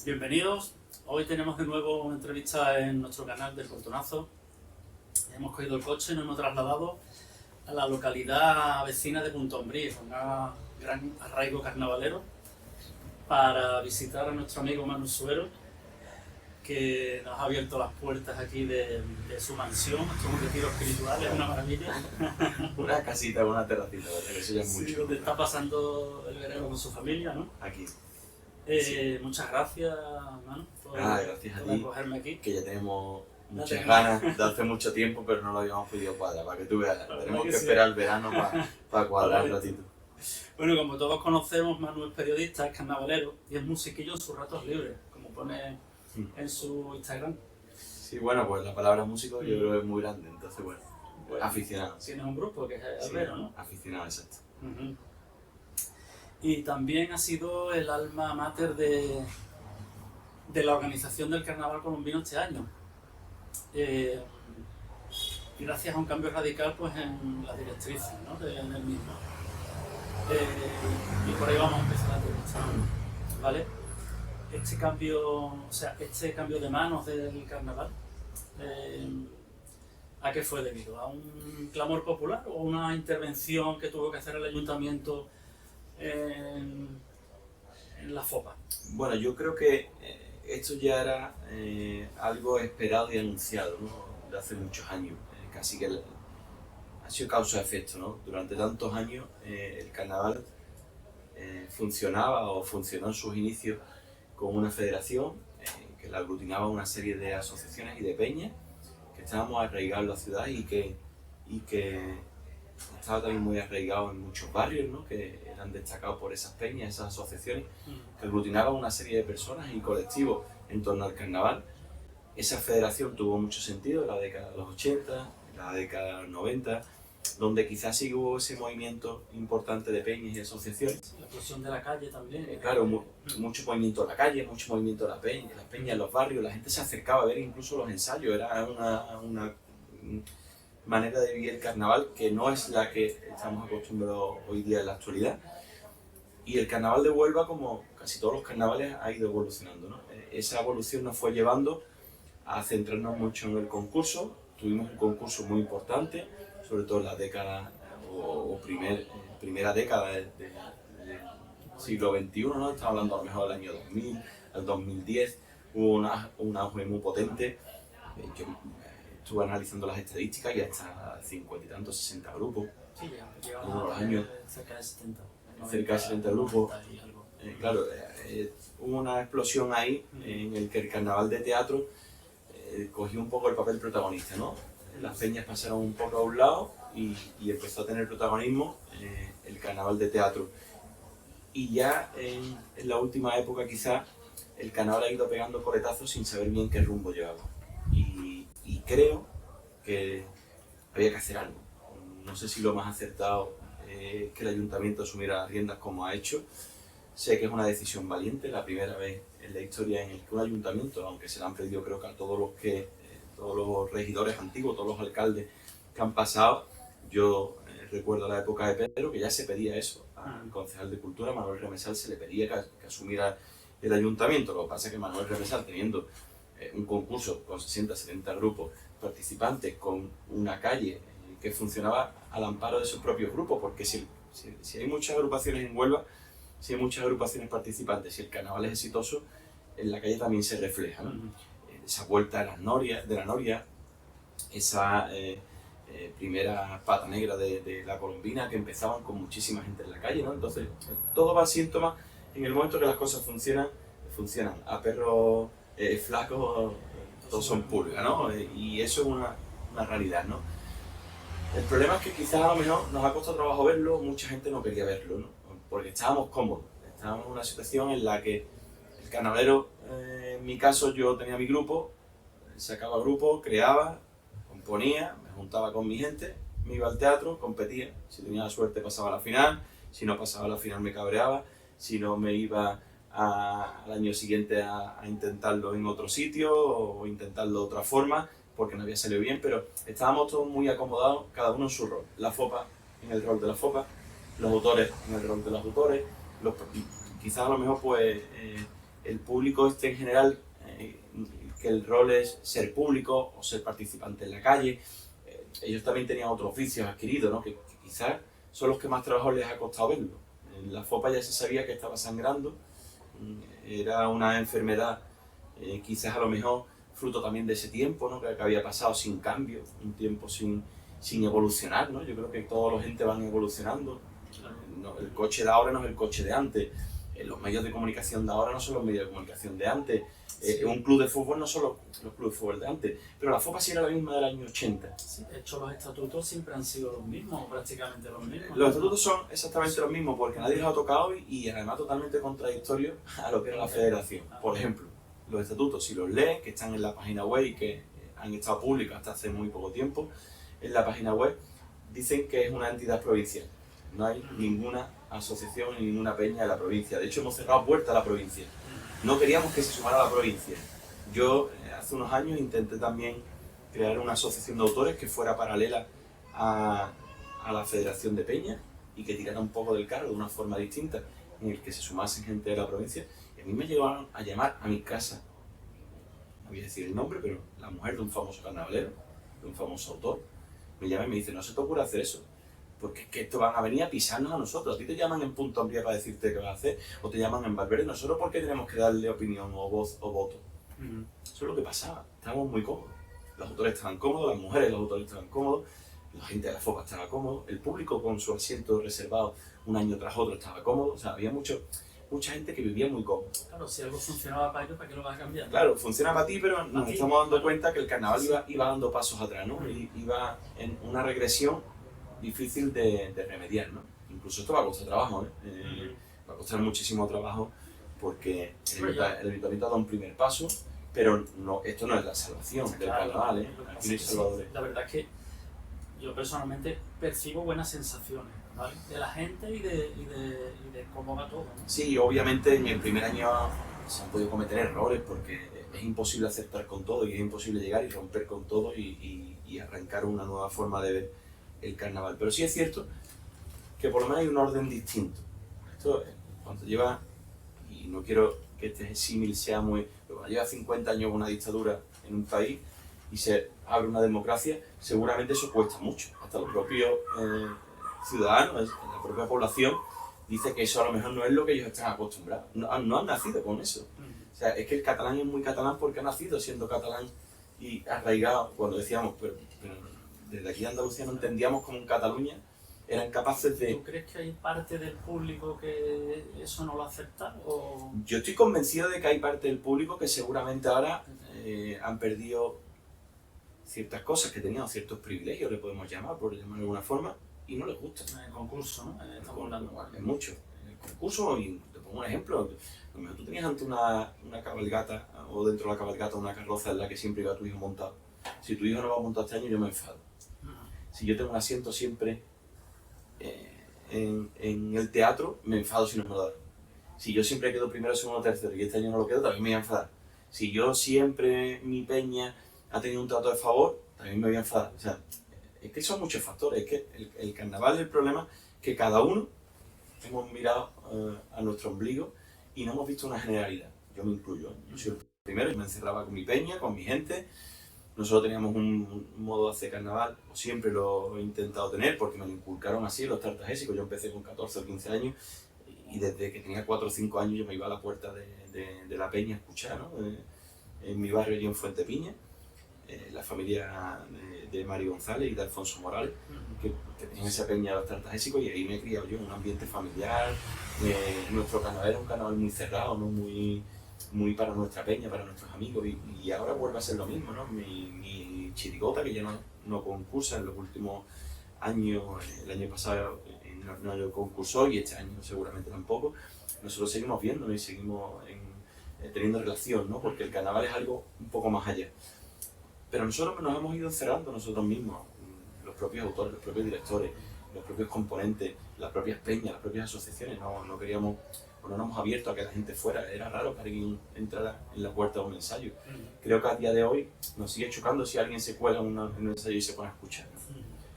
Bienvenidos. Hoy tenemos de nuevo una entrevista en nuestro canal del Portonazo. Hemos cogido el coche y nos hemos trasladado a la localidad vecina de Puntombrí, con un gran arraigo carnavalero, para visitar a nuestro amigo Manu Suero, que nos ha abierto las puertas aquí de su mansión. Esto es un retiro espiritual, es una maravilla. Una casita, una terracita, ¿verdad? Que eso ya es Sí, mucho. donde está pasando el verano con su familia, ¿no? Aquí. Muchas gracias, Manu, por Gracias a ti, acogerme aquí. que ya tenemos muchas tenemos. ganas de hace mucho tiempo, pero no lo habíamos podido cuadrar, para que tú veas. Tenemos que sí. esperar el verano para cuadrar un ratito. Bueno, como todos conocemos, Manu es periodista, es carnavalero y es musiquillo en sus ratos libres, como pone en su Instagram. Sí, bueno, pues la palabra músico yo creo que es muy grande, entonces bueno, aficionado. Tienes un grupo que es Albero, ¿no? Aficionado, exacto. Uh-huh. Y también ha sido el alma mater de la organización del Carnaval Colombino este año. Gracias a un cambio radical pues, en las directrices, ¿no? del mismo. Y por ahí vamos a empezar la entrevista, ¿vale? Este cambio de manos del carnaval, ¿a qué fue debido? ¿A un clamor popular o una intervención que tuvo que hacer el ayuntamiento en la FOPA? Bueno, yo creo que esto ya era algo esperado y anunciado, ¿no? De hace muchos años, casi que ha sido causa-efecto, ¿no? Durante tantos años el carnaval funcionaba o funcionó en sus inicios con una federación que la aglutinaba una serie de asociaciones y de peñas que estábamos arraigados en la ciudad y que estaba también muy arraigado en muchos barrios, ¿no? Que eran destacados por esas peñas, esas asociaciones que aglutinaban una serie de personas y colectivos en torno al carnaval. Esa federación tuvo mucho sentido en la década de los 80, en la década de los 90, donde quizás sí hubo ese movimiento importante de peñas y asociaciones. La explosión de la calle también. Claro, mucho movimiento en la calle, mucho movimiento en las peñas, en los barrios, la gente se acercaba a ver incluso los ensayos, era una manera de vivir el carnaval que no es la que estamos acostumbrados hoy día en la actualidad. Y el carnaval de Huelva, como casi todos los carnavales, ha ido evolucionando, ¿no? Esa evolución nos fue llevando a centrarnos mucho en el concurso. Tuvimos un concurso muy importante, sobre todo en la década primera década del siglo XXI, ¿no? Estamos hablando a lo mejor del año 2000, al 2010, hubo un auge muy potente. Yo estuve analizando las estadísticas y hasta 50 y tantos, 60 grupos. Sí, ya unos años. Cerca de 70. Cerca de 70 grupos. Claro, hubo una explosión ahí en el que el carnaval de teatro cogió un poco el papel protagonista, ¿no? Las peñas pasaron un poco a un lado y empezó a tener protagonismo el carnaval de teatro. Y ya en la última época quizás el carnaval ha ido pegando coletazos sin saber bien qué rumbo llevaba. Y creo que había que hacer algo. No sé si lo más acertado es que el ayuntamiento asumiera las riendas como ha hecho. Sé que es una decisión valiente, la primera vez en la historia en el que un ayuntamiento, aunque se le han pedido creo que a todos los regidores antiguos, todos los alcaldes que han pasado, yo recuerdo la época de Pedro que ya se pedía eso al concejal de Cultura, Manuel Remesal, se le pedía que asumiera el ayuntamiento. Lo que pasa es que Manuel Remesal, teniendo un concurso con 60, 70 grupos participantes, con una calle que funcionaba al amparo de sus propios grupos, porque si hay muchas agrupaciones en Huelva, si hay muchas agrupaciones participantes, si el carnaval es exitoso, en la calle también se refleja, ¿no? Esa vuelta de la noria, esa primera pata negra de la colombina, que empezaban con muchísima gente en la calle, ¿no? Entonces, todo va síntomas. En el momento que las cosas funcionan. A perros flacos todos son pulgas, ¿no? Y eso es una realidad, ¿no? El problema es que quizás a lo mejor nos ha costado trabajo verlo, mucha gente no quería verlo, ¿no? Porque estábamos cómodos, estábamos en una situación en la que el carnavalero, en mi caso yo tenía mi grupo, sacaba grupo, creaba, componía, me juntaba con mi gente, me iba al teatro, competía, si tenía la suerte pasaba a la final, si no pasaba a la final me cabreaba, si no me iba al año siguiente a intentarlo en otro sitio o intentarlo de otra forma porque no había salido bien, pero estábamos todos muy acomodados, cada uno en su rol. La FOPA en el rol de la FOPA, los autores en el rol de los autores, quizás a lo mejor pues el público en general, que el rol es ser público o ser participante en la calle. Ellos también tenían otros oficios adquiridos, ¿no? que quizás son los que más trabajo les ha costado verlo. En la FOPA ya se sabía que estaba sangrando, era una enfermedad quizás a lo mejor fruto también de ese tiempo, ¿no? que había pasado sin cambio, un tiempo sin evolucionar, ¿no? Yo creo que toda la gente van evolucionando. El coche de ahora no es el coche de antes, los medios de comunicación de ahora no son los medios de comunicación de antes, un club de fútbol no son los clubes de fútbol de antes, pero la FOPA sí era la misma del año 80. Sí, de hecho los estatutos siempre han sido los mismos, prácticamente los mismos. Los estatutos son exactamente los mismos porque nadie los ha tocado y además totalmente contradictorios a lo que era la federación. Por ejemplo, los estatutos, si los lees, que están en la página web y que han estado públicos hasta hace muy poco tiempo, en la página web dicen que es una entidad provincial. No hay ninguna asociación ni ninguna peña de la provincia. De hecho, hemos cerrado puertas a la provincia. No queríamos que se sumara a la provincia. Yo hace unos años intenté también crear una asociación de autores que fuera paralela a la Federación de Peñas y que tirara un poco del carro de una forma distinta, en el que se sumase gente de la provincia. Y a mí me llegaron a llamar a mi casa, no voy a decir el nombre, pero la mujer de un famoso carnavalero, de un famoso autor, me llama y me dice: no se te ocurre hacer eso, porque es que esto van a venir a pisarnos a nosotros. A ti te llaman en Punto Umbría para decirte qué vas a hacer, o te llaman en Valverde. ¿Nosotros por qué tenemos que darle opinión o voz o voto? Eso es lo que pasaba. Estábamos muy cómodos. Los autores estaban cómodos, las mujeres, los autores estaban cómodos, la gente de la FOPA estaba cómodo, el público con su asiento reservado un año tras otro estaba cómodo. O sea, había mucha gente que vivía muy cómodo. Claro, si algo funcionaba para ellos, ¿para qué lo vas a cambiar? Claro, funciona para ti, pero nos estamos dando cuenta que el carnaval iba dando pasos atrás, ¿no? Iba en una regresión difícil de remediar, ¿no? Incluso esto va a costar trabajo, va a costar muchísimo trabajo porque el Ayuntamiento ha dado un primer paso, pero no, esto no es la salvación del carnaval, ¿eh? Aquí no hay salvadores. La verdad es que yo personalmente percibo buenas sensaciones, ¿vale? De la gente y de cómo va todo, ¿no? Sí, obviamente en el primer año se han podido cometer errores porque es imposible aceptar con todo y es imposible llegar y romper con todo y arrancar una nueva forma de ver el carnaval. Pero sí es cierto que por lo menos hay un orden distinto. Esto, cuando lleva, y no quiero que este símil sea muy, pero cuando lleva 50 años una dictadura en un país y se abre una democracia, seguramente eso cuesta mucho. Hasta los propios ciudadanos, la propia población, dice que eso a lo mejor no es lo que ellos están acostumbrados. No han nacido con eso. O sea, es que el catalán es muy catalán porque ha nacido siendo catalán y arraigado. Cuando decíamos, pero desde aquí de Andalucía no entendíamos cómo en Cataluña eran capaces de... ¿Tú crees que hay parte del público que eso no lo acepta? ¿O? Yo estoy convencido de que hay parte del público que seguramente ahora han perdido ciertas cosas que tenían, ciertos privilegios, le podemos llamar, por llamarlo de alguna forma, y no les gusta. En el concurso, ¿no? Estamos hablando. Es mucho. En el concurso, y te pongo un ejemplo, a lo mejor tú tenías ante una cabalgata, o dentro de la cabalgata una carroza en la que siempre iba tu hijo montado. Si tu hijo no va a montar este año, yo me enfado. Si yo tengo un asiento siempre en el teatro, me enfado si no me lo dan. Si yo siempre quedo primero, segundo, tercero y este año no lo quedo, también me voy a enfadar. Si yo siempre, mi peña ha tenido un trato de favor, también me voy a enfadar. O sea, es que son muchos factores. Es que el carnaval, el problema es que cada uno hemos mirado a nuestro ombligo y no hemos visto una generalidad. Yo me incluyo. Yo soy el primero, yo me encerraba con mi peña, con mi gente. Nosotros teníamos un modo de hacer carnaval, o siempre lo he intentado tener, porque me lo inculcaron así los tartagésicos. Yo empecé con 14 o 15 años y desde que tenía 4 o 5 años yo me iba a la puerta de la peña a escuchar, ¿no? En mi barrio, yo en Fuente Piña, la familia de Mario González y de Alfonso Morales, que tenían esa peña de los tartagésicos, y ahí me he criado yo en un ambiente familiar. Nuestro carnaval era un carnaval muy cerrado, ¿no? Muy para nuestra peña, para nuestros amigos, y ahora vuelve a ser lo mismo, ¿no? Mi chirigota, que ya no concursa en los últimos años, el año pasado no concursó y este año seguramente tampoco. Nosotros seguimos viéndonos y seguimos teniendo relación, ¿no? Porque el carnaval es algo un poco más allá. Pero nosotros nos hemos ido encerrando nosotros mismos, los propios autores, los propios directores, los propios componentes, las propias peñas, las propias asociaciones. No queríamos, no nos hemos abierto a que la gente fuera. Era raro que alguien entrara en la puerta de un ensayo. Creo que a día de hoy nos sigue chocando si alguien se cuela en un ensayo y se pone a escuchar, ¿no?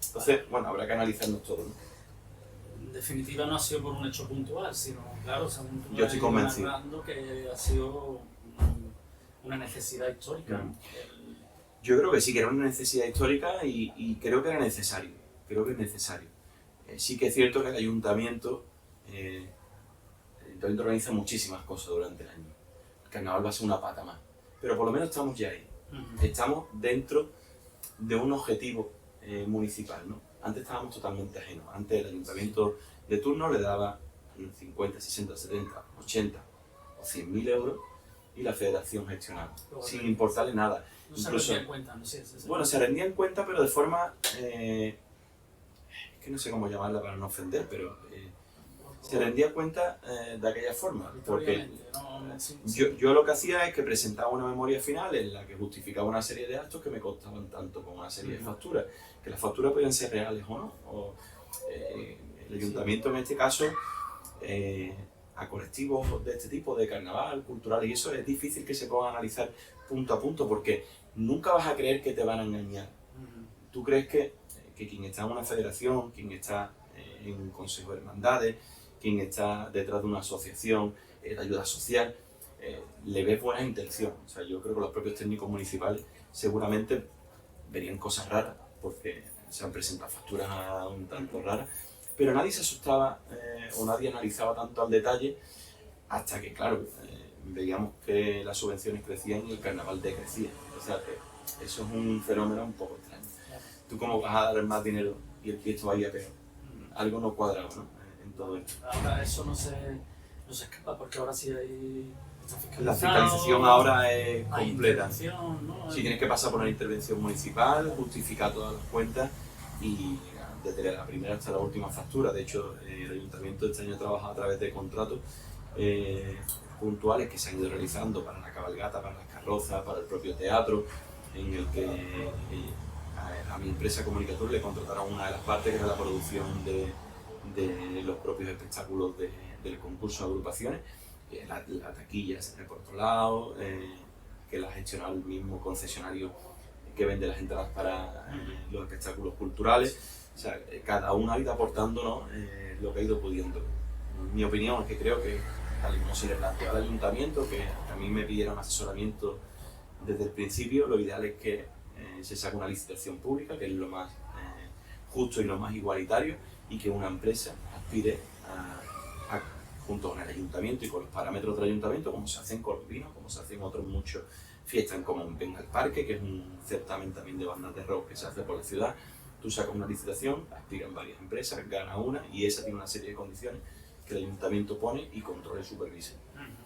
Entonces, bueno, habrá que analizarnos todo, ¿no? en definitiva no ha sido por un hecho puntual, sino, claro, según tú Yo estoy convencido narrando, que ha sido una necesidad histórica. Yo creo que sí, que era una necesidad histórica y creo que era necesario. Creo que es necesario. Sí que es cierto que el ayuntamiento organiza muchísimas cosas durante el año. El carnaval va a ser una pata más. Pero por lo menos estamos ya ahí. Estamos dentro de un objetivo municipal, ¿no? Antes estábamos totalmente ajenos. Antes el ayuntamiento de turno le daba 50, 60, 70, 80 o 100.000 euros y la federación gestionaba, sin importarle nada. No se rendía en cuenta, no sé. Bueno, se rendía en cuenta, pero de forma... es que no sé cómo llamarla para no ofender, pero se rendía cuenta de aquella forma. Porque yo lo que hacía es que presentaba una memoria final en la que justificaba una serie de actos que me costaban tanto con una serie de facturas. Que las facturas podían ser reales o no. El ayuntamiento en este caso... a colectivos de este tipo, de carnaval, cultural, y eso es difícil que se pueda analizar punto a punto porque nunca vas a creer que te van a engañar. Tú crees que quien está en una federación, quien está en un consejo de hermandades, quien está detrás de una asociación de ayuda social, le ves buena intención. O sea, yo creo que los propios técnicos municipales seguramente verían cosas raras porque se han presentado facturas un tanto raras, pero nadie se asustaba o nadie analizaba tanto al detalle hasta que, claro, veíamos que las subvenciones crecían y el carnaval decrecía. O sea, que eso es un fenómeno un poco extraño. ¿Tú cómo vas a dar más dinero y el esto vaya peor? Algo no cuadraba, ¿no? En todo esto. Ahora eso no se escapa porque ahora sí hay... La fiscalización ahora es completa. ¿No? Sí, tienes que pasar por una intervención municipal, justificar todas las cuentas y desde la primera hasta la última factura. De hecho, el ayuntamiento este año trabaja a través de contratos puntuales que se han ido realizando para la cabalgata, para las carrozas, para el propio teatro, en el que a mi empresa Comunicatur le contrataron una de las partes que era la producción de los propios espectáculos del concurso de agrupaciones. La taquilla se trae por otro lado, que la gestiona el mismo concesionario que vende las entradas para los espectáculos culturales. O sea, cada uno ha ido aportándonos lo que ha ido pudiendo. Mi opinión es que creo que, tal y como se le planteó al ayuntamiento, que a mí me pidieron asesoramiento desde el principio, lo ideal es que se saque una licitación pública, que es lo más justo y lo más igualitario, y que una empresa aspire junto con el ayuntamiento y con los parámetros del ayuntamiento, como se hacen con los vinos, como se hacen otros muchos fiestas, como en Venga al Parque, que es un certamen también de bandas de rock que se hace por la ciudad. Tú sacas una licitación, aspiran varias empresas, gana una y esa tiene una serie de condiciones que el ayuntamiento pone y controla y supervisa.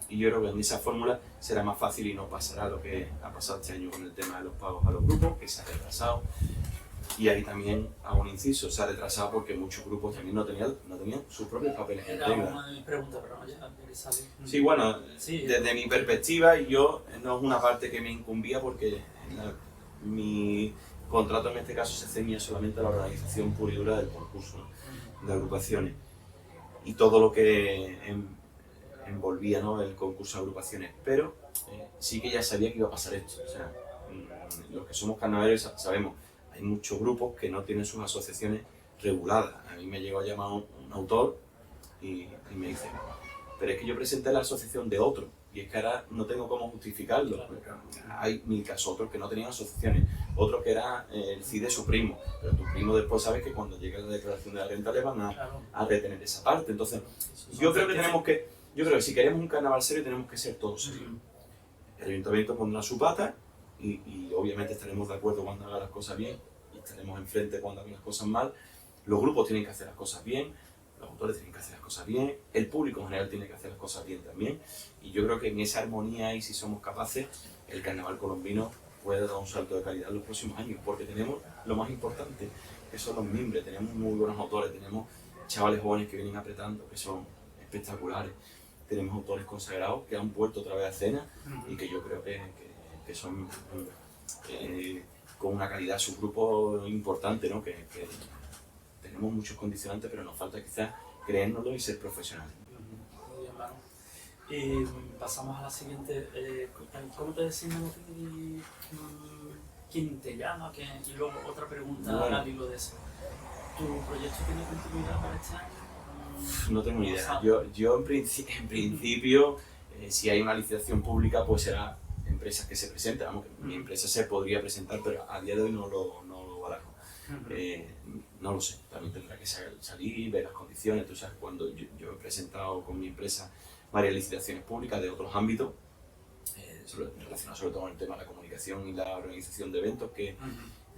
Y yo creo que en esa fórmula será más fácil y no pasará lo que ha pasado este año con el tema de los pagos a los grupos, que se ha retrasado. Y ahí también hago un inciso, se ha retrasado porque muchos grupos también no tenían sus propios papeles en regla. Era una de mis preguntas, pero ya que sale. Sí, bueno, desde mi perspectiva, yo no es una parte que me incumbía porque mi contrato en este caso se ceñía solamente a la organización pura y dura del concurso, ¿no? De agrupaciones y todo lo que envolvía, ¿no?, el concurso de agrupaciones, pero sí que ya sabía que iba a pasar esto. O sea, los que somos carnavaleros sabemos, hay muchos grupos que no tienen sus asociaciones reguladas. A mí me llegó a llamar un autor y me dice, pero es que yo presenté la asociación de otro y es que ahora no tengo cómo justificarlo. Hay mil casos, otros que no tenían asociaciones, otros que era el CIE de su primo, pero tu primo después sabes que cuando llegue la declaración de la renta le van a retener esa parte. Entonces, yo creo que si queremos un carnaval serio tenemos que ser todos serios. El ayuntamiento pondrá su pata y obviamente estaremos de acuerdo cuando haga las cosas bien y estaremos enfrente cuando haga las cosas mal. Los grupos tienen que hacer las cosas bien, los autores tienen que hacer las cosas bien, el público en general tiene que hacer las cosas bien también, y yo creo que en esa armonía y si somos capaces, el carnaval colombino puede dar un salto de calidad en los próximos años, porque tenemos lo más importante, que son los mimbres, tenemos muy buenos autores, tenemos chavales jóvenes que vienen apretando, que son espectaculares, tenemos autores consagrados que han vuelto otra vez a escena y que yo creo que son con una calidad, su grupo importante, ¿no? Que tenemos muchos condicionantes, pero nos falta quizás creérnoslo y ser profesionales. Muy bien, Manu. Y pasamos a la siguiente. ¿Cómo te designamos y quién te llama? Y luego otra pregunta al hilo de eso. ¿Tu proyecto tiene continuidad para este año? No tengo ni idea. Yo en principio, si hay una licitación pública, pues será empresas que se presenten. Vamos, que mi empresa se podría presentar, pero a día de hoy no lo barajo. No lo sé, también tendrá que salir, ver las condiciones. Tú sabes, cuando yo he presentado con mi empresa varias licitaciones públicas de otros ámbitos, relacionados sobre todo con el tema de la comunicación y la organización de eventos, que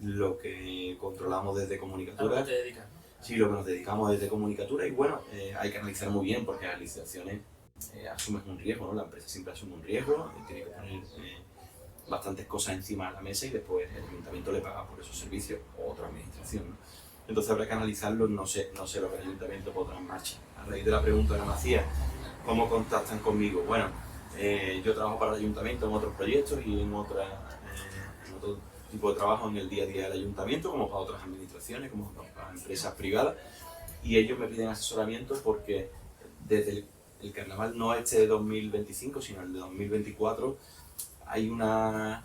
lo que controlamos desde Comunicatura. ¿A qué te dedicas? Sí, lo que nos dedicamos desde Comunicatura, y bueno, hay que analizar muy bien porque las licitaciones asumes un riesgo, ¿no? La empresa siempre asume un riesgo, tiene que poner bastantes cosas encima de la mesa y después el ayuntamiento le paga por esos servicios o otra administración, ¿no? Entonces habrá que analizarlo, no sé lo que el ayuntamiento pondrá en marcha. A raíz de la pregunta que me hacía, ¿cómo contactan conmigo? Bueno, yo trabajo para el ayuntamiento en otros proyectos y en otro tipo de trabajo en el día a día del ayuntamiento, como para otras administraciones, como para empresas privadas, y ellos me piden asesoramiento porque desde el carnaval, no este de 2025, sino el de 2024, hay una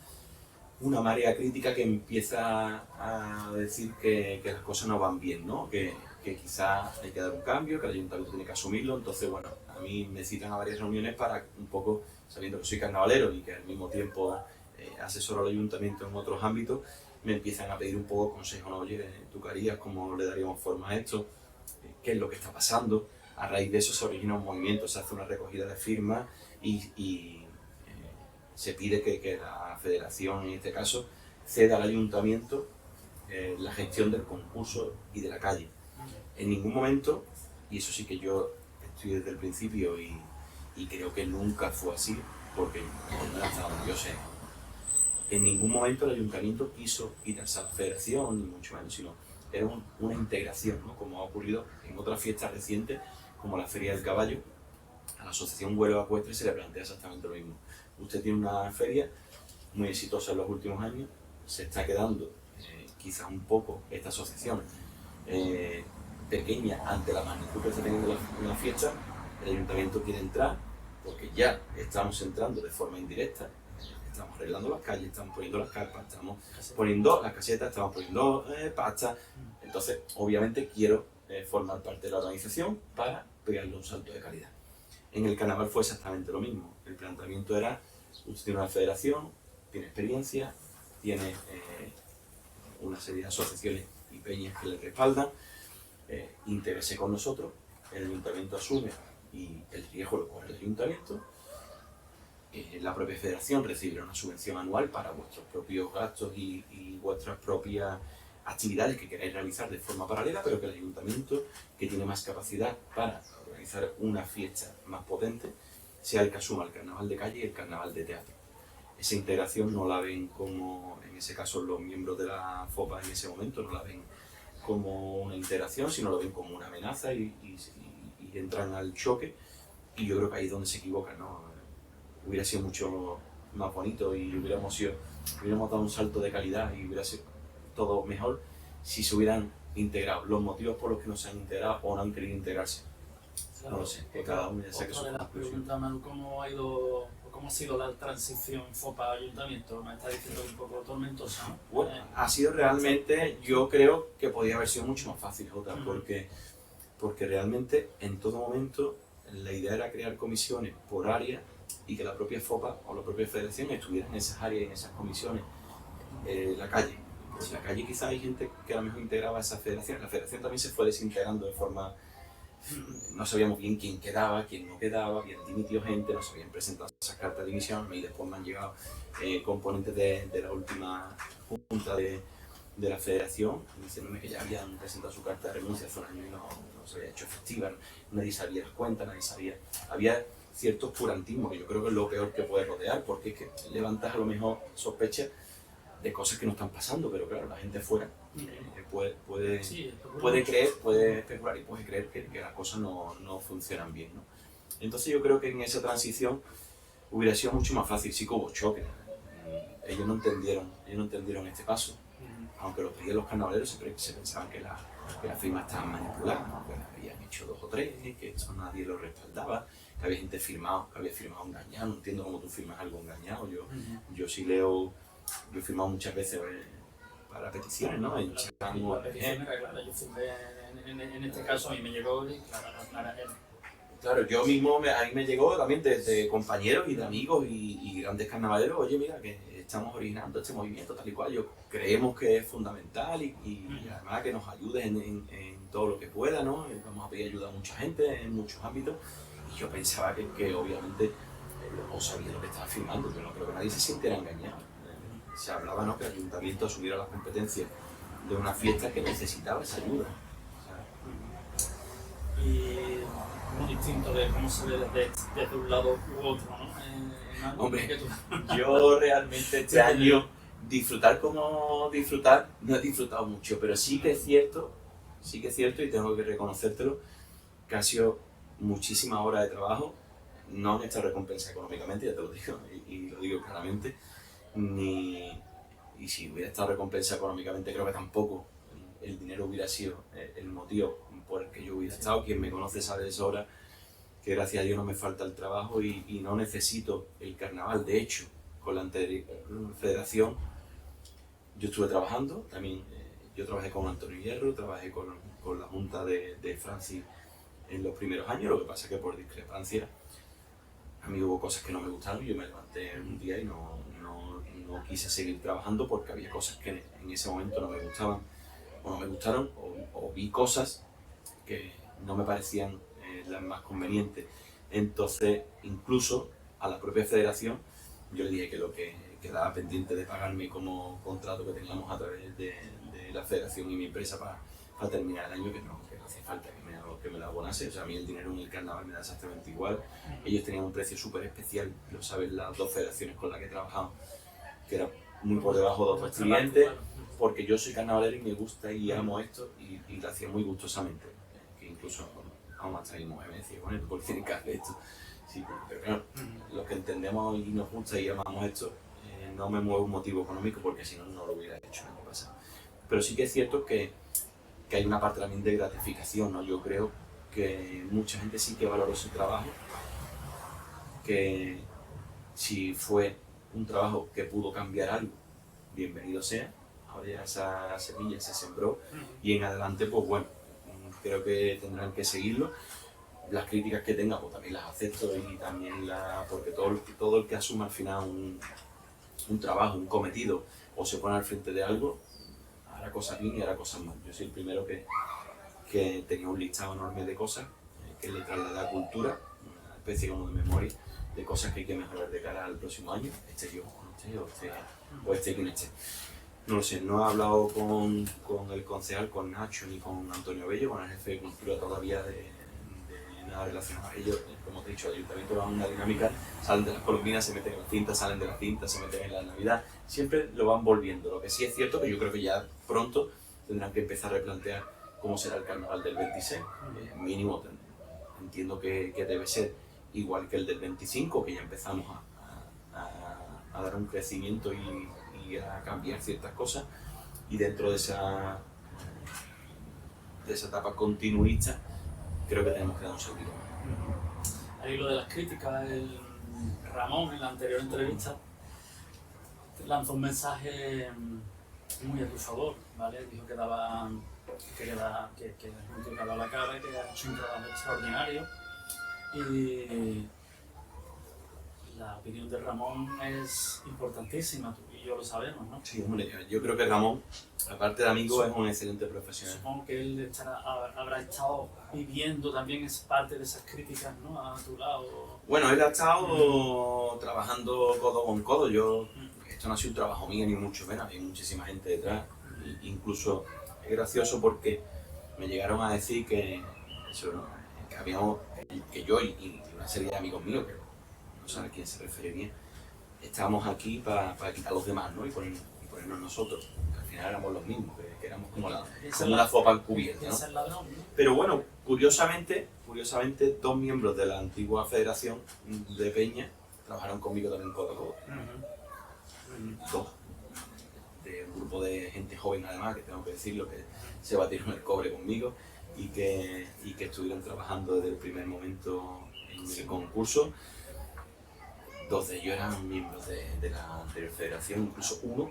marea crítica que empieza a decir que las cosas no van bien, ¿no? Que quizás hay que dar un cambio, que el ayuntamiento tiene que asumirlo. Entonces, bueno, a mí me citan a varias reuniones para un poco, sabiendo que soy carnavalero y que al mismo tiempo asesoro al ayuntamiento en otros ámbitos, me empiezan a pedir un poco consejo, ¿no? Oye, ¿tú qué harías? ¿Cómo le daríamos forma a esto? ¿Qué es lo que está pasando? A raíz de eso se origina un movimiento, se hace una recogida de firmas y se pide que la federación, en este caso, ceda al ayuntamiento la gestión del concurso y de la calle. En ningún momento, y eso sí que yo estoy desde el principio y creo que nunca fue así, porque hasta donde yo sé, en ningún momento el ayuntamiento quiso quitarse a la federación, ni mucho menos, sino era una integración, ¿no? Como ha ocurrido en otras fiestas recientes, como la Feria del Caballo. A la Asociación Huelva Ecuestre se le plantea exactamente lo mismo. Usted tiene una feria muy exitosa en los últimos años, se está quedando quizás un poco esta asociación pequeña ante la magnitud que está teniendo la fiesta. El ayuntamiento quiere entrar porque ya estamos entrando de forma indirecta, estamos arreglando las calles, estamos poniendo las carpas, estamos poniendo las casetas, estamos poniendo pastas. Entonces, obviamente quiero formar parte de la organización para pegarle un salto de calidad. En el carnaval fue exactamente lo mismo. El planteamiento era, usted tiene una federación, tiene experiencia, tiene una serie de asociaciones y peñas que le respaldan, intégrese con nosotros, el ayuntamiento asume y el riesgo lo corre el ayuntamiento, la propia federación recibirá una subvención anual para vuestros propios gastos y vuestras propias actividades que queráis realizar de forma paralela, pero que el ayuntamiento, que tiene más capacidad para organizar una fiesta más potente, sea el que asuma el carnaval de calle y el carnaval de teatro. Esa integración no la ven como, en ese caso los miembros de la FOPA en ese momento, no la ven como una integración, sino lo ven como una amenaza y entran al choque, y yo creo que ahí es donde se equivocan, ¿no? Hubiera sido mucho más bonito y hubiéramos dado un salto de calidad y hubiera sido todo mejor si se hubieran integrado. Los motivos por los que no se han integrado o no han querido integrarse, claro, no lo sé, que cada uno ya saque su conclusión. Manu, ¿cómo ha sido la transición FOPA-Ayuntamiento? Me está diciendo un poco tormentosa, ¿no? Bueno, ha sido realmente, yo creo que podría haber sido mucho más fácil, Jota, porque realmente en todo momento la idea era crear comisiones por área y que la propia FOPA o la propia federación estuvieran en esas áreas y en esas comisiones. La calle. En la calle quizá hay gente que a lo mejor integraba a esa federación. La federación también se fue desintegrando de forma... No sabíamos bien quién quedaba, quién no quedaba, habían dimitido gente, no se habían presentado esas cartas de dimisión y después me han llegado componentes de la última junta de la federación diciéndome que ya habían presentado su carta de renuncia hace un año y no se había hecho efectiva, nadie sabía las cuentas, nadie sabía... Había cierto oscurantismo que yo creo que es lo peor que puede rodear, porque es que levantas a lo mejor sospechas de cosas que no están pasando, pero claro, la gente fuera puede creer, puede especular y puede creer que las cosas no funcionan bien, ¿no? Entonces yo creo que en esa transición hubiera sido mucho más fácil. Sí que hubo choque, ellos no entendieron este paso, aunque lo pedían los carnavaleros, se pensaban que las firmas estaban manipuladas, ¿no? Que habían hecho 2 o 3, que eso nadie lo respaldaba, que había gente que había firmado engañado. No entiendo cómo tú firmas algo engañado. Yo sí leo, yo he firmado muchas veces para peticiones, ¿no? En Chan o la petición era clara, yo firmé, en este caso a mí me llegó y clara. Claro, yo mismo, a mí me llegó también de compañeros y de amigos y grandes carnavaleros, oye, mira, que estamos originando este movimiento tal y cual, yo creemos que es fundamental y además que nos ayude en todo lo que pueda, ¿no? Vamos a pedir ayuda a mucha gente en muchos ámbitos y yo pensaba que obviamente o sabía lo que estaba firmando, pero no creo que nadie se sintiera engañado. Se hablaba, ¿no?, que el ayuntamiento asumiera las competencias de una fiesta que necesitaba esa ayuda. Y muy distinto de cómo se ve desde un lado u otro, ¿no? Hombre, yo realmente este año disfrutar como disfrutar, no he disfrutado mucho, pero sí que es cierto y tengo que reconocértelo, que ha sido muchísimas horas de trabajo, no en esta recompensa económicamente, ya te lo digo, y lo digo claramente, y si hubiera estado recompensa económicamente creo que tampoco el dinero hubiera sido el motivo por el que yo hubiera estado. Quien me conoce sabe de sobra que gracias a Dios no me falta el trabajo y no necesito el carnaval. De hecho, con la federación yo estuve trabajando, también yo trabajé con Antonio Hierro, trabajé con la Junta de Francis en los primeros años, lo que pasa es que por discrepancia a mí hubo cosas que no me gustaron, yo me levanté un día y no quise seguir trabajando porque había cosas que en ese momento no me gustaban o no me gustaron o vi cosas que no me parecían las más convenientes. Entonces, incluso a la propia federación, yo le dije que lo que quedaba pendiente de pagarme como contrato que teníamos a través de la federación y mi empresa para terminar el año, que no hacía falta que me lo abonase. O sea, a mí el dinero en el carnaval me da exactamente igual. Ellos tenían un precio súper especial, lo saben las dos federaciones con las que he trabajado, que era muy por debajo de otros clientes, porque yo soy carnavalero y me gusta y amo esto y lo hacía muy gustosamente. Que incluso vamos a traer un me decía, bueno, ¿por qué tienes que hacer esto? Sí, pero claro, los que entendemos y nos gusta y amamos esto, no me mueve un motivo económico porque si no, no lo hubiera hecho el año pasado. Pero sí que es cierto que hay una parte también de gratificación, ¿no? Yo creo que mucha gente sí que valoró ese trabajo, que si fue un trabajo que pudo cambiar algo, bienvenido sea. Ahora ya esa semilla se sembró y en adelante, pues bueno, creo que tendrán que seguirlo. Las críticas que tenga, pues también las acepto y también porque todo el que asuma al final un trabajo, un cometido o se pone al frente de algo, hará cosas bien y hará cosas mal. Yo soy el primero que tenía un listado enorme de cosas que le trasladé a cultura, una especie como de memoria de cosas que hay que mejorar de cara al próximo año, esté yo o esté quien esté. No lo sé, no he hablado con el concejal, con Nacho ni con Antonio Bello, con el jefe de cultura todavía de nada relacionado a ellos. Como te he dicho, el ayuntamiento va a una dinámica, salen de las colombinas, se meten en las cintas, salen de las cintas, se meten en la Navidad, siempre lo van volviendo. Lo que sí es cierto que yo creo que ya pronto tendrán que empezar a replantear cómo será el carnaval del 26. Mínimo entiendo que debe ser igual que el del 25, que ya empezamos a dar un crecimiento y a cambiar ciertas cosas, y dentro de esa etapa continuista creo que tenemos que dar un salto. Al hilo de las críticas, el Ramón en la anterior entrevista lanzó un mensaje muy a tu favor, ¿vale? Dijo que daba la cara, que ha hecho un trabajo extraordinario y la opinión de Ramón es importantísima, tú y yo lo sabemos, ¿no? Sí, hombre, yo creo que Ramón, aparte de amigo, es un excelente profesional. Supongo que él habrá estado viviendo también parte de esas críticas, ¿no? A tu lado. Bueno, él ha estado trabajando codo con codo. Esto no ha sido un trabajo mío ni mucho menos, hay muchísima gente detrás. Incluso es gracioso porque me llegaron a decir que yo y una serie de amigos míos, que no sé a quién se referiría, estábamos aquí para quitar a los demás, ¿no? y ponernos nosotros, que al final éramos los mismos, que éramos como una fopa encubierta, ¿no? Pero bueno, curiosamente, dos miembros de la antigua federación de Peña trabajaron conmigo también codo a codo. Dos. De un grupo de gente joven además, que tengo que decirlo, que se batieron el cobre conmigo y que estuvieron trabajando desde el primer momento en el concurso. Dos de ellos eran miembros de la anterior federación, incluso uno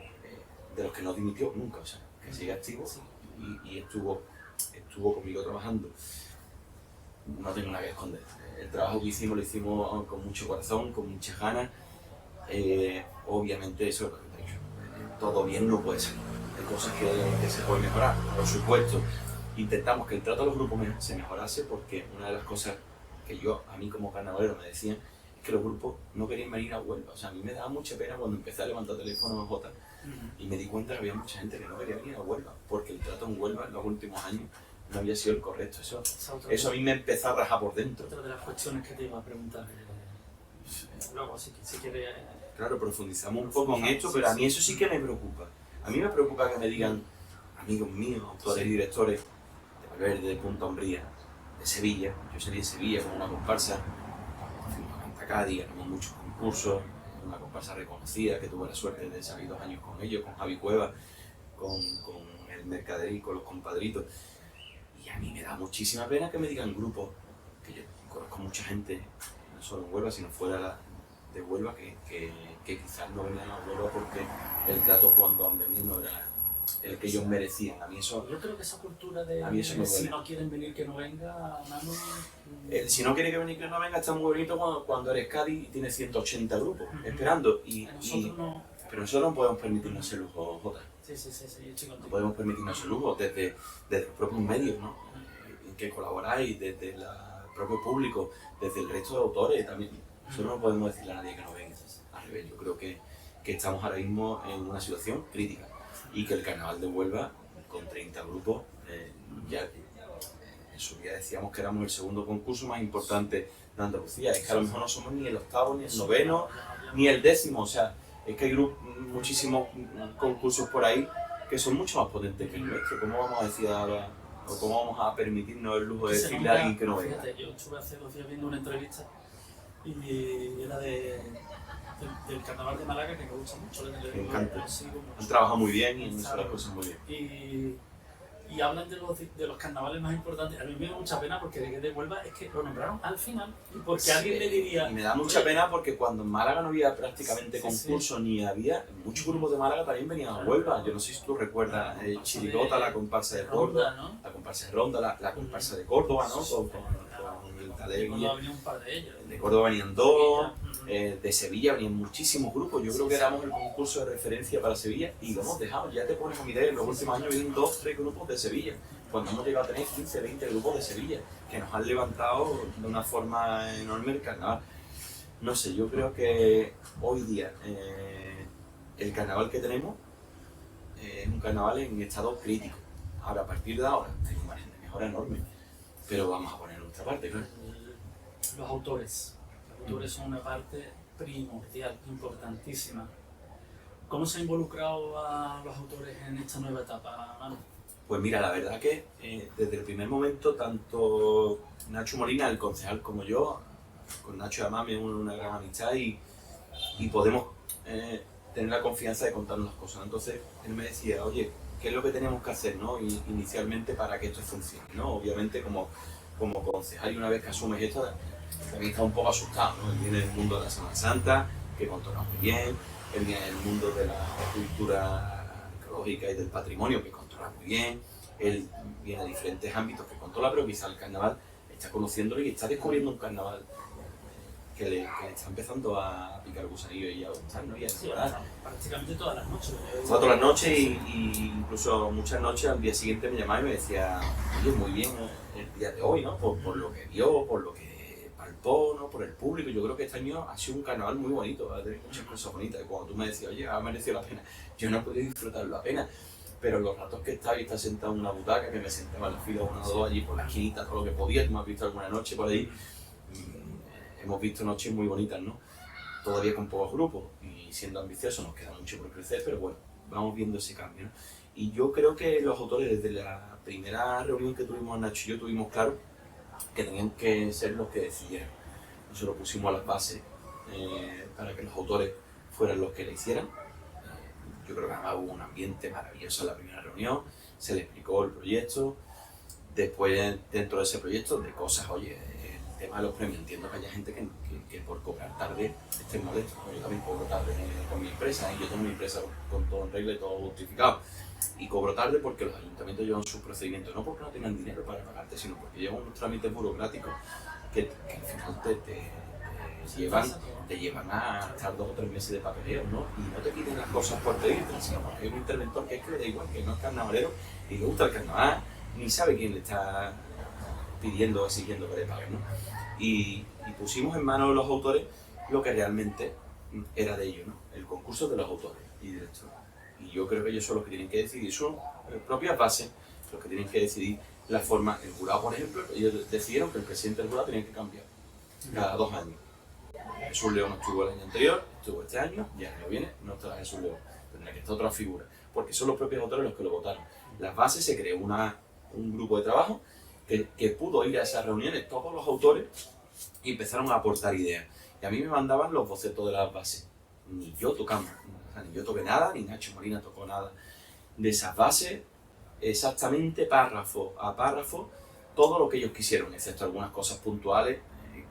de los que no dimitió nunca, o sea, que sigue activo y estuvo conmigo trabajando. No tengo nada que esconder. El trabajo que hicimos lo hicimos con mucho corazón, con muchas ganas. Obviamente eso es lo que te he dicho. Todo bien no puede ser. Hay cosas que se pueden mejorar, por supuesto. Intentamos que el trato a los grupos se mejorase porque una de las cosas que a mí como carnavalero me decían es que los grupos no querían venir a Huelva. O sea, a mí me daba mucha pena cuando empecé a levantar teléfonos en Jota y me di cuenta que había mucha gente que no quería venir a Huelva porque el trato en Huelva en los últimos años no había sido el correcto. Eso a mí me empezó a rajar por dentro. Otra de las cuestiones que te iba a preguntar. Luego, si quieres... Claro, profundizamos un poco en esto, pero a mí eso sí que me preocupa. A mí me preocupa que me digan amigos míos, autores y directores de Valverde, de Punta Umbría, de Sevilla. Yo salí de Sevilla con una comparsa, fuimos a Canta Cádiz, ganamos muchos concursos, una comparsa reconocida que tuve la suerte de salir 2 años con ellos, con Javi Cueva, con el Mercaderí, con los compadritos. Y a mí me da muchísima pena que me digan grupos, que yo conozco mucha gente, no solo en Huelva, sino fuera de Huelva, que quizás no venían a Huelva porque el trato cuando han venido no era el que ellos merecían. A mí eso... Yo creo que esa cultura de si no quieren venir que no venga, Manu... si no quiere que venir que no venga está muy bonito cuando eres Cádiz y tienes 180 grupos esperando. Pero nosotros no podemos permitirnos ese lujo, Jota. Sí, no podemos permitirnos ese lujo desde los propios medios, ¿no? En que colaboráis, desde el propio público, desde el resto de autores también. Nosotros no podemos decirle a nadie que no venga. Al revés, yo creo que estamos ahora mismo en una situación crítica y que el carnaval de Huelva, con 30 grupos, ya en su día decíamos que éramos el segundo concurso más importante de Andalucía. Es que a lo mejor no somos ni el octavo, ni el noveno, ni el 10º. O sea, es que hay muchísimos concursos por ahí que son mucho más potentes que el nuestro. ¿Cómo vamos a decir ahora, o cómo vamos a permitirnos el lujo de decirle a alguien que no venga? Fíjate, yo estuve hace 2 días viendo una entrevista y era del carnaval de Málaga, que me gusta mucho. Me encanta. Han trabajado muy bien y han hecho las cosas muy bien. Y hablan de los carnavales más importantes. A mí me da mucha pena porque de Huelva es que lo nombraron al final. Y porque alguien le diría... Y me da mucha pena porque cuando en Málaga no había prácticamente concurso ni había... Muchos grupos de Málaga también venían a Huelva. Yo no sé si tú recuerdas Chirigota, la comparsa de Córdoba, ¿no? La comparsa de Ronda, la comparsa de Córdoba, ¿no? Con el Tadeo. De Córdoba venía un par de ellos. De Córdoba venían 2. De Sevilla venían muchísimos grupos. Yo creo que éramos el concurso de referencia para Sevilla y lo hemos dejado. Ya te pones a mirar, en los últimos años vienen 2, 3 grupos de Sevilla, cuando hemos llegado a tener 15, 20 grupos de Sevilla que nos han levantado de una forma enorme el carnaval. No sé, yo creo que hoy día el carnaval que tenemos es un carnaval en estado crítico. Ahora, a partir de ahora, hay un margen de mejora enorme, pero vamos a poner nuestra parte, claro. Los autores son una parte primordial, importantísima. ¿Cómo se ha involucrado a los autores en esta nueva etapa, Manu? Pues mira, la verdad que desde el primer momento, tanto Nacho Molina, el concejal, como yo, con Nacho además me une una gran amistad y podemos tener la confianza de contarnos las cosas. Entonces él me decía, oye, ¿qué es lo que tenemos que hacer, ¿no? Inicialmente para que esto funcione, ¿no? Obviamente como concejal, y una vez que asumes esto, también está un poco asustado, ¿no? Él viene del mundo de la Semana Santa, que controla muy bien, él viene del mundo de la cultura arqueológica y del patrimonio, que controla muy bien, él viene de diferentes ámbitos que controla, pero quizá el carnaval está conociéndolo y está descubriendo un carnaval que le está empezando a picar gusanillo y a gustar, ¿no? Y a enamorar. Prácticamente todas las noches. Todas las noches y incluso muchas noches al día siguiente me llamaba y me decía, oye, muy bien el día de hoy, ¿no? Por lo que vio, por lo que palpó, ¿no? Por el público. Yo creo que este año ha sido un carnaval muy bonito, ha tenido muchas cosas bonitas. Y cuando tú me decías, oye, ha merecido la pena, yo no he podido disfrutarlo la pena. Pero los ratos que estaba y está sentado en una butaca, que me sentaba en la fila 1 o 2 allí por la esquinita, todo lo que podía, tú me has visto alguna noche por ahí. Hemos visto noches muy bonitas, ¿no? Todavía con pocos grupos y siendo ambiciosos nos queda mucho por crecer, pero bueno, vamos viendo ese cambio, ¿no? Y yo creo que los autores desde la primera reunión que tuvimos Nacho y yo tuvimos claro que tenían que ser los que decidieran. Nosotros pusimos las bases para que los autores fueran los que le hicieran. Yo creo que además hubo un ambiente maravilloso en la primera reunión, se le explicó el proyecto, después dentro de ese proyecto de cosas, oye, tema de los premios, entiendo que haya gente que por cobrar tarde esté molesto. Yo también cobro tarde con mi empresa, yo tengo mi empresa con todo en regla y todo justificado. Y cobro tarde porque los ayuntamientos llevan sus procedimientos, no porque no tengan dinero para pagarte, sino porque llevan unos trámites burocráticos que al final te llevan a estar 2 o 3 meses de papeleo, ¿no? Y no te quiten las cosas por pedirte, sino porque hay un interventor que es que le da igual, que no es carnavalero y le gusta el carnaval, ni sabe quién le está pidiendo o exigiendo que le paguen, ¿no? Y pusimos en manos de los autores lo que realmente era de ellos, ¿no? El concurso de los autores y directores. Y yo creo que ellos son los que tienen que decidir sus propias bases, los que tienen que decidir la forma. El jurado, por ejemplo, ellos decidieron que el presidente del jurado tenía que cambiar cada 2 años. Jesús León estuvo el año anterior, estuvo este año, y el año viene no estará Jesús León, tendrá que estar otra figura, porque son los propios autores los que lo votaron. Las bases, se creó un grupo de trabajo que pudo ir a esas reuniones todos los autores y empezaron a aportar ideas. Y a mí me mandaban los bocetos de las bases. Ni yo tocamos, ni yo toqué nada, ni Nacho Molina tocó nada. De esas bases, exactamente párrafo a párrafo, todo lo que ellos quisieron, excepto algunas cosas puntuales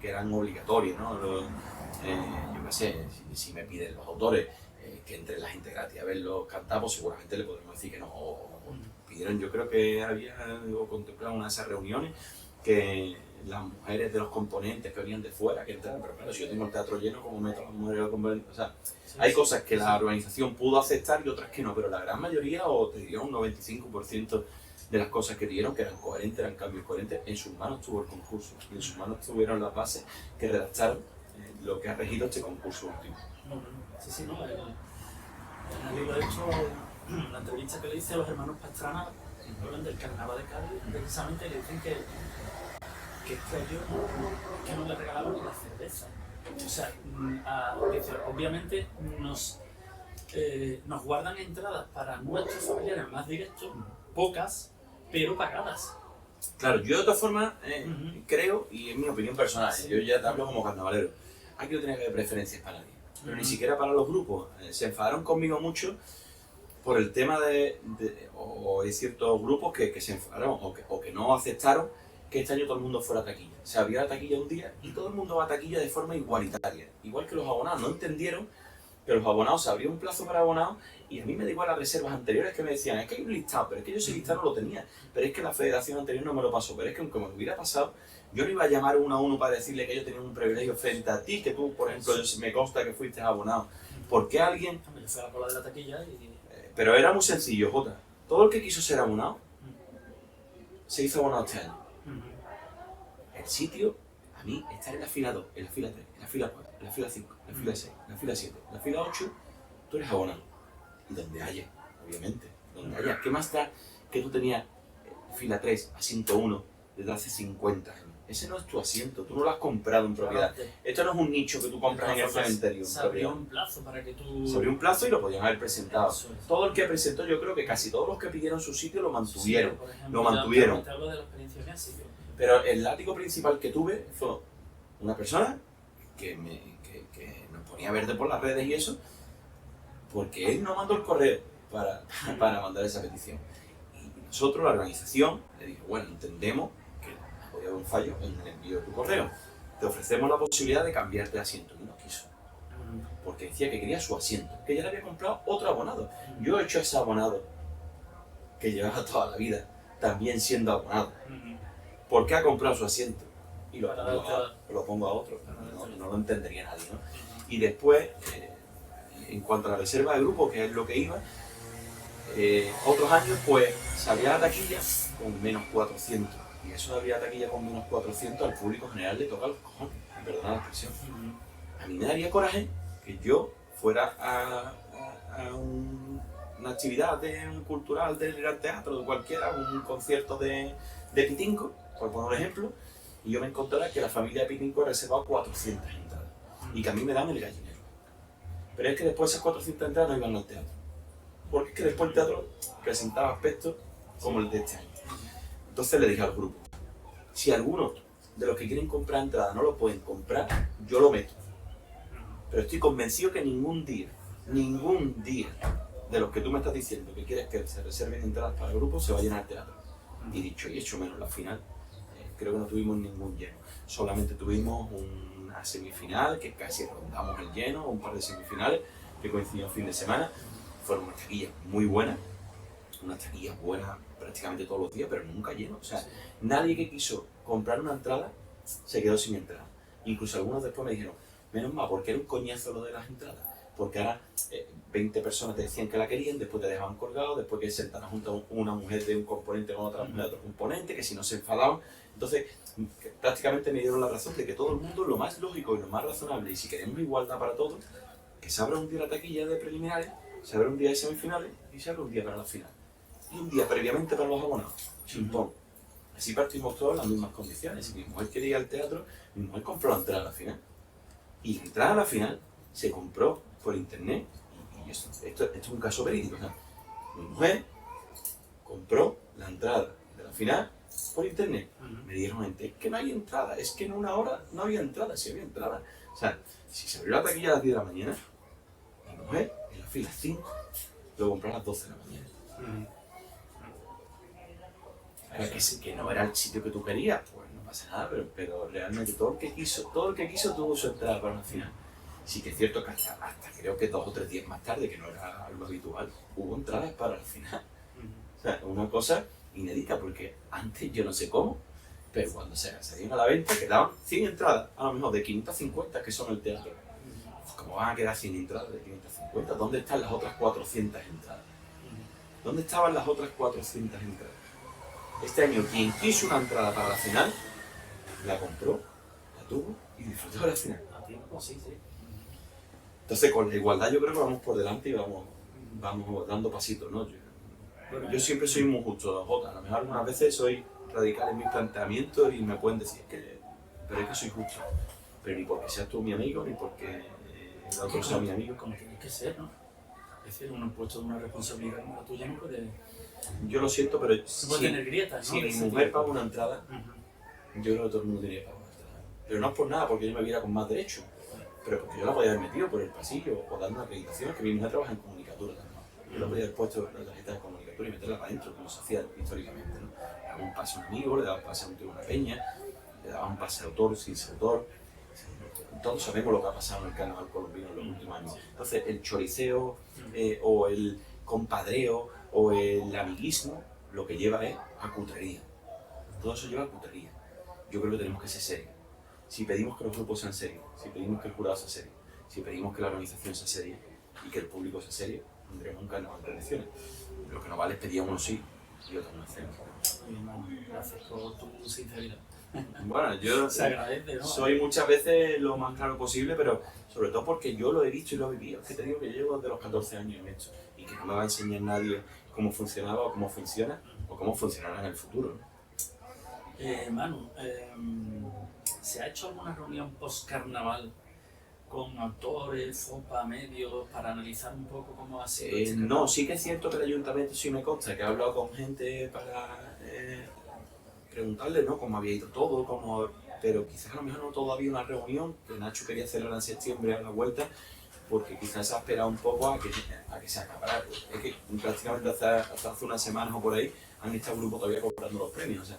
que eran obligatorias, ¿no? Yo qué sé, si me piden los autores que entre la gente gratis a verlos cantar, pues seguramente le podemos decir que no. O pidieron, yo creo que había contemplado una de esas reuniones que las mujeres de los componentes que venían de fuera, que entraran, pero claro, si yo tengo el teatro lleno, ¿cómo meto a las mujeres de los componentes? O sea, hay cosas que la organización pudo aceptar y otras que no, pero la gran mayoría, o te diría un 95% de las cosas que dieron, que eran coherentes, eran cambios coherentes, en sus manos estuvo el concurso, y en sus manos estuvieron las bases que redactaron lo que ha regido este concurso último. Sí, no, en el libro, de hecho, la entrevista que le hice a los hermanos Pastrana, hablan del carnaval de Cádiz, precisamente le dicen que ellos que no le regalaban ni la cerveza. O sea, obviamente nos guardan entradas para nuestros familiares más directos, pocas, pero pagadas. Claro, yo de todas formas creo, y es mi opinión personal, yo ya te hablo como carnavalero, aquí no tiene que haber preferencias para nadie, pero ni siquiera para los grupos. Se enfadaron conmigo mucho por el tema o hay ciertos grupos que se enfadaron o que no aceptaron que este año todo el mundo fuera a taquilla. Se abrió la taquilla un día y todo el mundo va a taquilla de forma igualitaria, igual que los abonados. No entendieron que los abonados, se abrió un plazo para abonados y a mí me da igual las reservas anteriores que me decían, es que hay un listado, pero es que yo ese listado no lo tenía, pero es que la federación anterior no me lo pasó, pero es que aunque me hubiera pasado, yo no iba a llamar uno a uno para decirle que yo tenía un privilegio frente a ti, que tú, por ejemplo, me consta que fuiste abonado. ¿Por qué alguien...? Yo fui a la cola de la taquilla y... Pero era muy sencillo, Jota. Todo el que quiso ser abonado, se hizo abonado este año. El sitio, a mí, estar en la fila 2, en la fila 3, en la fila 4, en la fila 5, en la fila 6, en la fila 7, en la fila 8, tú eres abonado. Y donde haya, obviamente, donde haya. ¿Qué más da que tú tenías fila 3, asiento 1, desde hace 50 años? Ese no es tu asiento, tú no lo has comprado en propiedad. Esto no es un nicho que tú compras en el cementerio. Se abrió un plazo para que tú... Se abrió un plazo y lo podían haber presentado. Todo el que presentó, yo creo que casi todos los que pidieron su sitio lo mantuvieron. Sí, por ejemplo, lo mantuvieron. Te hablo de la experiencia que ha sido. Pero el látigo principal que tuve fue una persona que nos ponía verde por las redes y eso, porque él no mandó el correo para mandar esa petición. Y nosotros, la organización, le dijo, bueno, entendemos que ha podido haber un fallo en el envío de tu correo. Te ofrecemos la posibilidad de cambiarte de asiento. Y no quiso. Porque decía que quería su asiento, que ya le había comprado otro abonado. Yo he hecho ese abonado que llevaba toda la vida, también siendo abonado. ¿Por qué ha comprado su asiento? Y lo pongo a otro. No lo entendería nadie, ¿no? Y después, en cuanto a la reserva de grupo, que es lo que iba, otros años, pues, se abría la taquilla con menos 400. Y eso de abrir la taquilla con menos 400 al público general le toca los cojones, perdona la expresión. A mí me daría coraje que yo fuera a una actividad cultural del Gran Teatro, de cualquiera, un concierto de Pitinco, por poner un ejemplo, y yo me encontrara que la familia de Pitinco ha reservado 400 entradas y que a mí me dan el gallinero. Pero es que después esas 400 entradas no iban al teatro, porque es que después el teatro presentaba aspectos como el de este año. Entonces le dije al grupo, si algunos de los que quieren comprar entradas no lo pueden comprar, yo lo meto. Pero estoy convencido que ningún día de los que tú me estás diciendo que quieres que se reserven entradas para el grupo se va a llenar el teatro. Y dicho y hecho, menos la final, creo que no tuvimos ningún lleno. solamente tuvimos una semifinal, que casi rondamos el lleno, un par de semifinales que coincidieron fin de semana. Fueron unas taquillas muy buenas, unas taquillas buenas prácticamente todos los días, pero nunca lleno. O sea, nadie que quiso comprar una entrada se quedó sin entrada. Incluso algunos después me dijeron, menos mal, porque era un coñazo lo de las entradas. Porque ahora 20 personas te decían que la querían, después te dejaban colgado, después que sentaran junto a una mujer de un componente con otra mujer de otro componente, que si no se enfadaban. Entonces, prácticamente me dieron la razón de que todo el mundo, lo más lógico y lo más razonable, y si queremos igualdad para todos, que se abra un día la taquilla de preliminares, se abra un día de semifinales y se abra un día para la final. Y un día previamente para los abonados. Chimpón. Así partimos todos en las mismas condiciones. Si mi mujer quería ir al teatro, mi mujer compró la entrada a la final. Y la entrada a la final se compró por internet. Y esto es un caso verídico. O sea, mi mujer compró la entrada de la final por internet. Me dijeron, es que no hay entrada, es que en una hora no había entrada, si había entrada. O sea, si se abrió la taquilla a las 10 de la mañana, mi mujer en la fila 5 lo compró a las 12 de la mañana. Que no era el sitio que tú querías, pues no pasa nada, pero realmente todo el que quiso tuvo su entrada para la final. Sí que es cierto que hasta creo que 2 o 3 días más tarde, que no era algo habitual, hubo entradas para la final. O sea, una cosa inédita, porque antes yo no sé cómo, pero cuando se salían a la venta quedaban 100 entradas, a lo mejor de 550 que son el teatro. ¿Cómo van a quedar 100 entradas de 550? ¿Dónde están las otras 400 entradas? ¿Dónde estaban las otras 400 entradas? Este año, quien quiso una entrada para la final, la compró, la tuvo y disfrutó de la final. A tiempo, sí. Entonces, con la igualdad yo creo que vamos por delante y vamos dando pasitos, ¿no? Yo siempre soy muy justo, Jota. A lo mejor algunas veces soy radical en mis planteamientos y me pueden decir pero es que soy justo. Pero ni porque seas tú mi amigo, ni porque el otro sea mi amigo. Como tiene que ser, ¿no? Es decir, un puesto de una responsabilidad como la tuya no puede... Yo lo siento, pero tener grietas, ¿no? Si mi mujer paga una entrada, yo creo que todo el mundo tiene que pagar una entrada. Pero no es por nada, porque yo me viera con más derecho, pero porque yo la podía haber metido por el pasillo o dando acreditaciones, que mi mujer trabaja en comunicatura también. Yo la podía haber puesto la tarjeta de comunicatura y meterla para adentro, como se hacía históricamente, ¿no? Le daba un pase a un amigo, le daba un pase a un tío de una peña, le daba un pase a autor, sin ser autor. Todos sabemos lo que ha pasado en el carnaval colombiano en los últimos años. Entonces, el choriceo o el compadreo o el amiguismo, lo que lleva es a cutrería. Todo eso lleva a cutrería. Yo creo que tenemos que ser serios. Si pedimos que los grupos sean serios, si pedimos que el jurado sea serio, si pedimos que la organización sea seria y que el público sea serio, tendremos un carnaval de elecciones. Lo que no vale es pedir a uno sí y otro no hacemos. Gracias por tu sinceridad. Bueno, yo se agradece, ¿no? Soy muchas veces lo más claro posible, pero sobre todo porque yo lo he visto y lo he vivido. Es que te digo que yo llevo desde los 14 años en esto y que no me va a enseñar nadie cómo funcionaba o cómo funciona o cómo funcionará en el futuro, ¿no? Manu, ¿se ha hecho alguna reunión post-carnaval con autores, FOPA, medios, para analizar un poco cómo ha sido? No, sí que es cierto que el ayuntamiento sí me consta que ha hablado con gente para preguntarle, ¿no?, cómo había ido todo, pero quizás a lo mejor no todavía una reunión que Nacho quería celebrar en septiembre a la vuelta, porque quizás se ha esperado un poco a que se acabara. Es que prácticamente hasta hace unas semanas o por ahí han estado grupos todavía comprando los premios. O sea,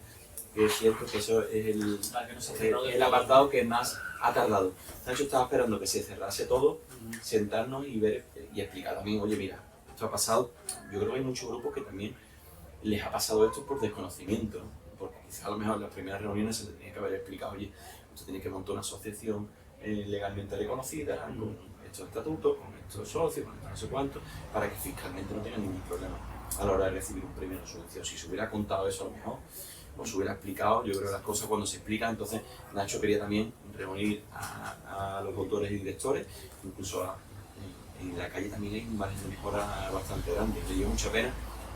que es cierto que eso es el apartado que más ha tardado. Nacho estaba esperando que se cerrase todo, sentarnos y ver y explicar también, oye, mira, esto ha pasado. Yo creo que hay muchos grupos que también les ha pasado esto por desconocimiento, ¿no? Porque quizás a lo mejor en las primeras reuniones se le tenía que haber explicado, oye, usted tiene que montar una asociación legalmente reconocida, con estos estatutos, con estos socios, con estos no sé cuántos, para que fiscalmente no tenga ningún problema a la hora de recibir un premio de subvención. Si se hubiera contado eso a lo mejor, o se hubiera explicado, yo creo que las cosas cuando se explican, entonces Nacho quería también reunir a los autores y directores, incluso en la calle también hay un margen de mejora bastante grande. Me dio mucha pena,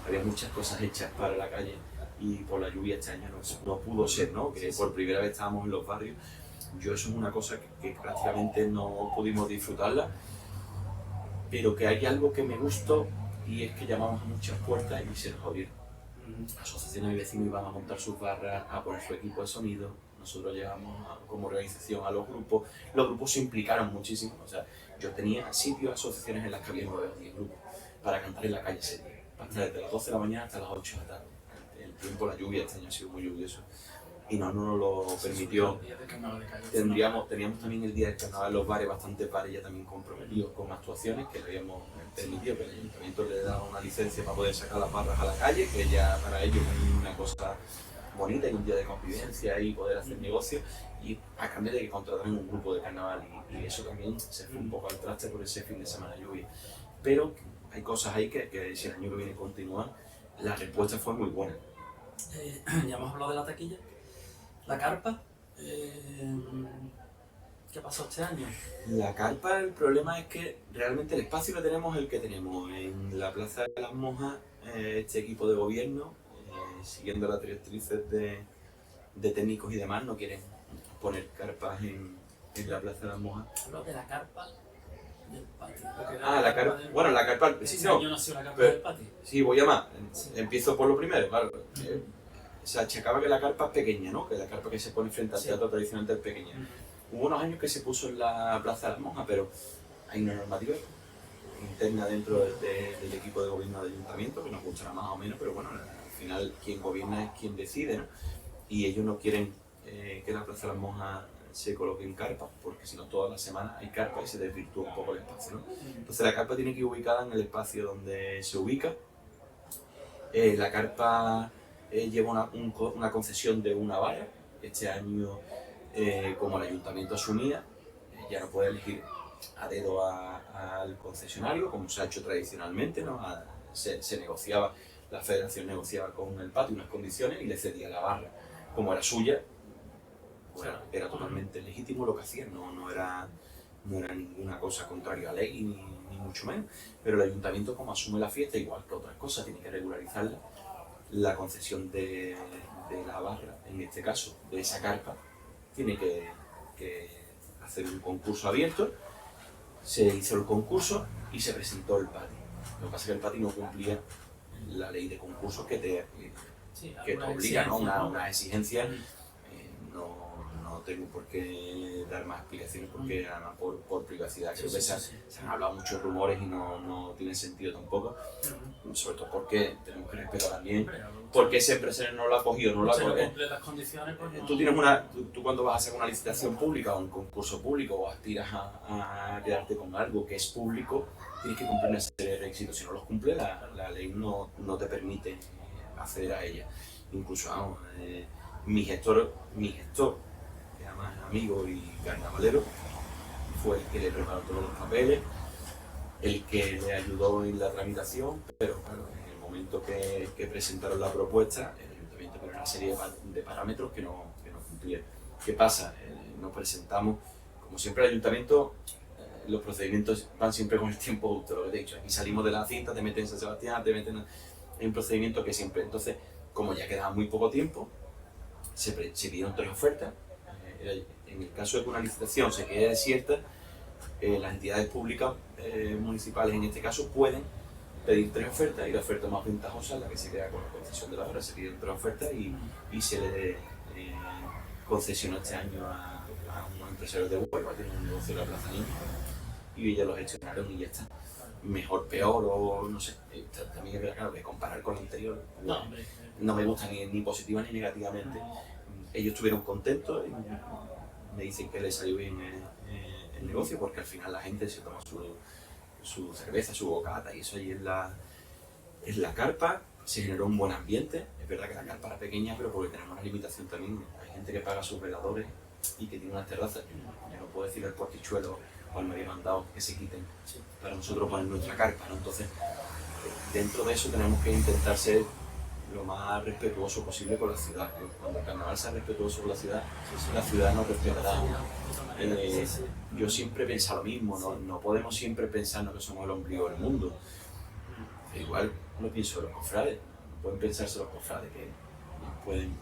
había muchas cosas hechas para la calle y por la lluvia este año no pudo ser, ¿no? Que por primera vez estábamos en los barrios. Yo eso es una cosa que prácticamente no pudimos disfrutarla, pero que hay algo que me gustó y es que llamamos a muchas puertas y se nos abrieron. Asociaciones de vecinos iban a montar sus barras, a poner su equipo de sonido. Nosotros llevamos como organización a los grupos se implicaron muchísimo. O sea, yo tenía sitios, asociaciones en las que había 9 o 10 grupos para cantar en la calle seria, desde las 12 de la mañana hasta las 8 de la tarde. El tiempo, la lluvia, este año ha sido muy lluvioso. y no nos lo permitió. Teníamos también el día del carnaval los bares, bastantes bares ya también comprometidos con actuaciones que le habíamos permitido, que el ayuntamiento le daba una licencia para poder sacar las barras a la calle, que ya para ellos es una cosa bonita y un día de convivencia y poder hacer negocio, y a cambio de que contrataran un grupo de carnaval, y eso también se fue un poco al traste por ese fin de semana de lluvia. Pero hay cosas ahí que si el año que viene continúan, la respuesta fue muy buena. Ya hemos hablado de la taquilla, la carpa. ¿Qué pasó este año? La carpa, el problema es que realmente el espacio que tenemos es el que tenemos. En la Plaza de las Monjas, este equipo de gobierno, siguiendo las directrices de técnicos y demás, no quieren poner carpas en la Plaza de las Monjas. Hablo de la carpa del patio. La carpa. Bueno, la carpa. Sí, este no. año nació la carpa del patio. Sí, voy a más. Empiezo por lo primero, claro. Se achacaba que la carpa es pequeña, ¿no? Que la carpa que se pone frente al teatro tradicional es pequeña. Hubo unos años que se puso en la Plaza de las Monjas, pero hay una normativa interna dentro del equipo de gobierno del ayuntamiento, que nos gustará más o menos, pero bueno, al final quien gobierna es quien decide, ¿no? Y ellos no quieren que la Plaza de las Monjas se coloque en carpa, porque si no todas las semanas hay carpa y se desvirtúa un poco el espacio, ¿no? Entonces la carpa tiene que ir ubicada en el espacio donde se ubica. La carpa lleva una concesión de una valla. Este año, como el ayuntamiento asumía, ya no puede elegir a dedo al concesionario, como se ha hecho tradicionalmente, ¿no? Se negociaba, la federación negociaba con el patio unas condiciones y le cedía la barra. Como era suya, bueno, era totalmente legítimo lo que hacían, no era ninguna cosa contraria a la ley, ni mucho menos. Pero el ayuntamiento, como asume la fiesta, igual que otras cosas, tiene que regularizarla. La concesión de la barra, en este caso, de esa carpa, tiene que hacer un concurso abierto. Se hizo el concurso y se presentó el patio. Lo que pasa es que el patio no cumplía la ley de concursos que te obliga, ¿no? Una exigencia. No tengo por qué dar más explicaciones porque además por privacidad creo que se han hablado muchos rumores y no tiene sentido tampoco, sobre todo porque tenemos que respetar también porque ese empresario no lo ha cogido, no lo ha cogido. Las condiciones, pues no. Tú cuando vas a hacer una licitación pública o un concurso público o aspiras a quedarte con algo que es público, tienes que cumplir una serie de requisitos. Si no los cumple, la ley no te permite acceder a ella. Incluso, vamos, mi gestor, que además es amigo y carnavalero, fue el que le preparó todos los papeles, el que le ayudó en la tramitación, pero claro, en el momento que presentaron la propuesta, el ayuntamiento ponía una serie de parámetros que no cumplía. ¿Qué pasa? Nos presentamos, como siempre el ayuntamiento, los procedimientos van siempre con el tiempo justo, lo que te he dicho. Aquí salimos de la cinta, te meten en San Sebastián, te meten en un procedimiento que siempre. Entonces, como ya quedaba muy poco tiempo, se pidieron 3 ofertas. En el caso de que una licitación se quede desierta, las entidades públicas municipales en este caso pueden pedir 3 ofertas y la oferta más ventajosa es la que se queda con la concesión de la obra. Se pidieron 3 ofertas y se le concesionó este año a unos empresarios de Huelva que tienen un negocio en la Plaza Niño y ellos lo gestionaron y ya está. Mejor, peor o no sé, también es verdad, claro, que comparar con lo anterior no me gusta ni positiva ni negativamente. Ellos estuvieron contentos y me dicen que les salió bien el negocio porque al final la gente se toma su cerveza, su bocata y eso ahí es la carpa. Se generó un buen ambiente. Es verdad que la carpa era pequeña, pero porque tenemos una limitación también. Hay gente que paga sus veladores y que tiene unas terrazas. Yo no puedo decir al portichuelo o al medio mandado que se quiten para nosotros poner nuestra carpa, ¿no? Entonces, dentro de eso tenemos que intentar ser lo más respetuoso posible con la ciudad. Cuando el carnaval sea respetuoso con la ciudad nos respetará. Yo siempre pienso lo mismo, no podemos siempre pensarnos que somos el ombligo del mundo. Igual no pienso de los cofrades, no pueden pensarse los cofrades que pueden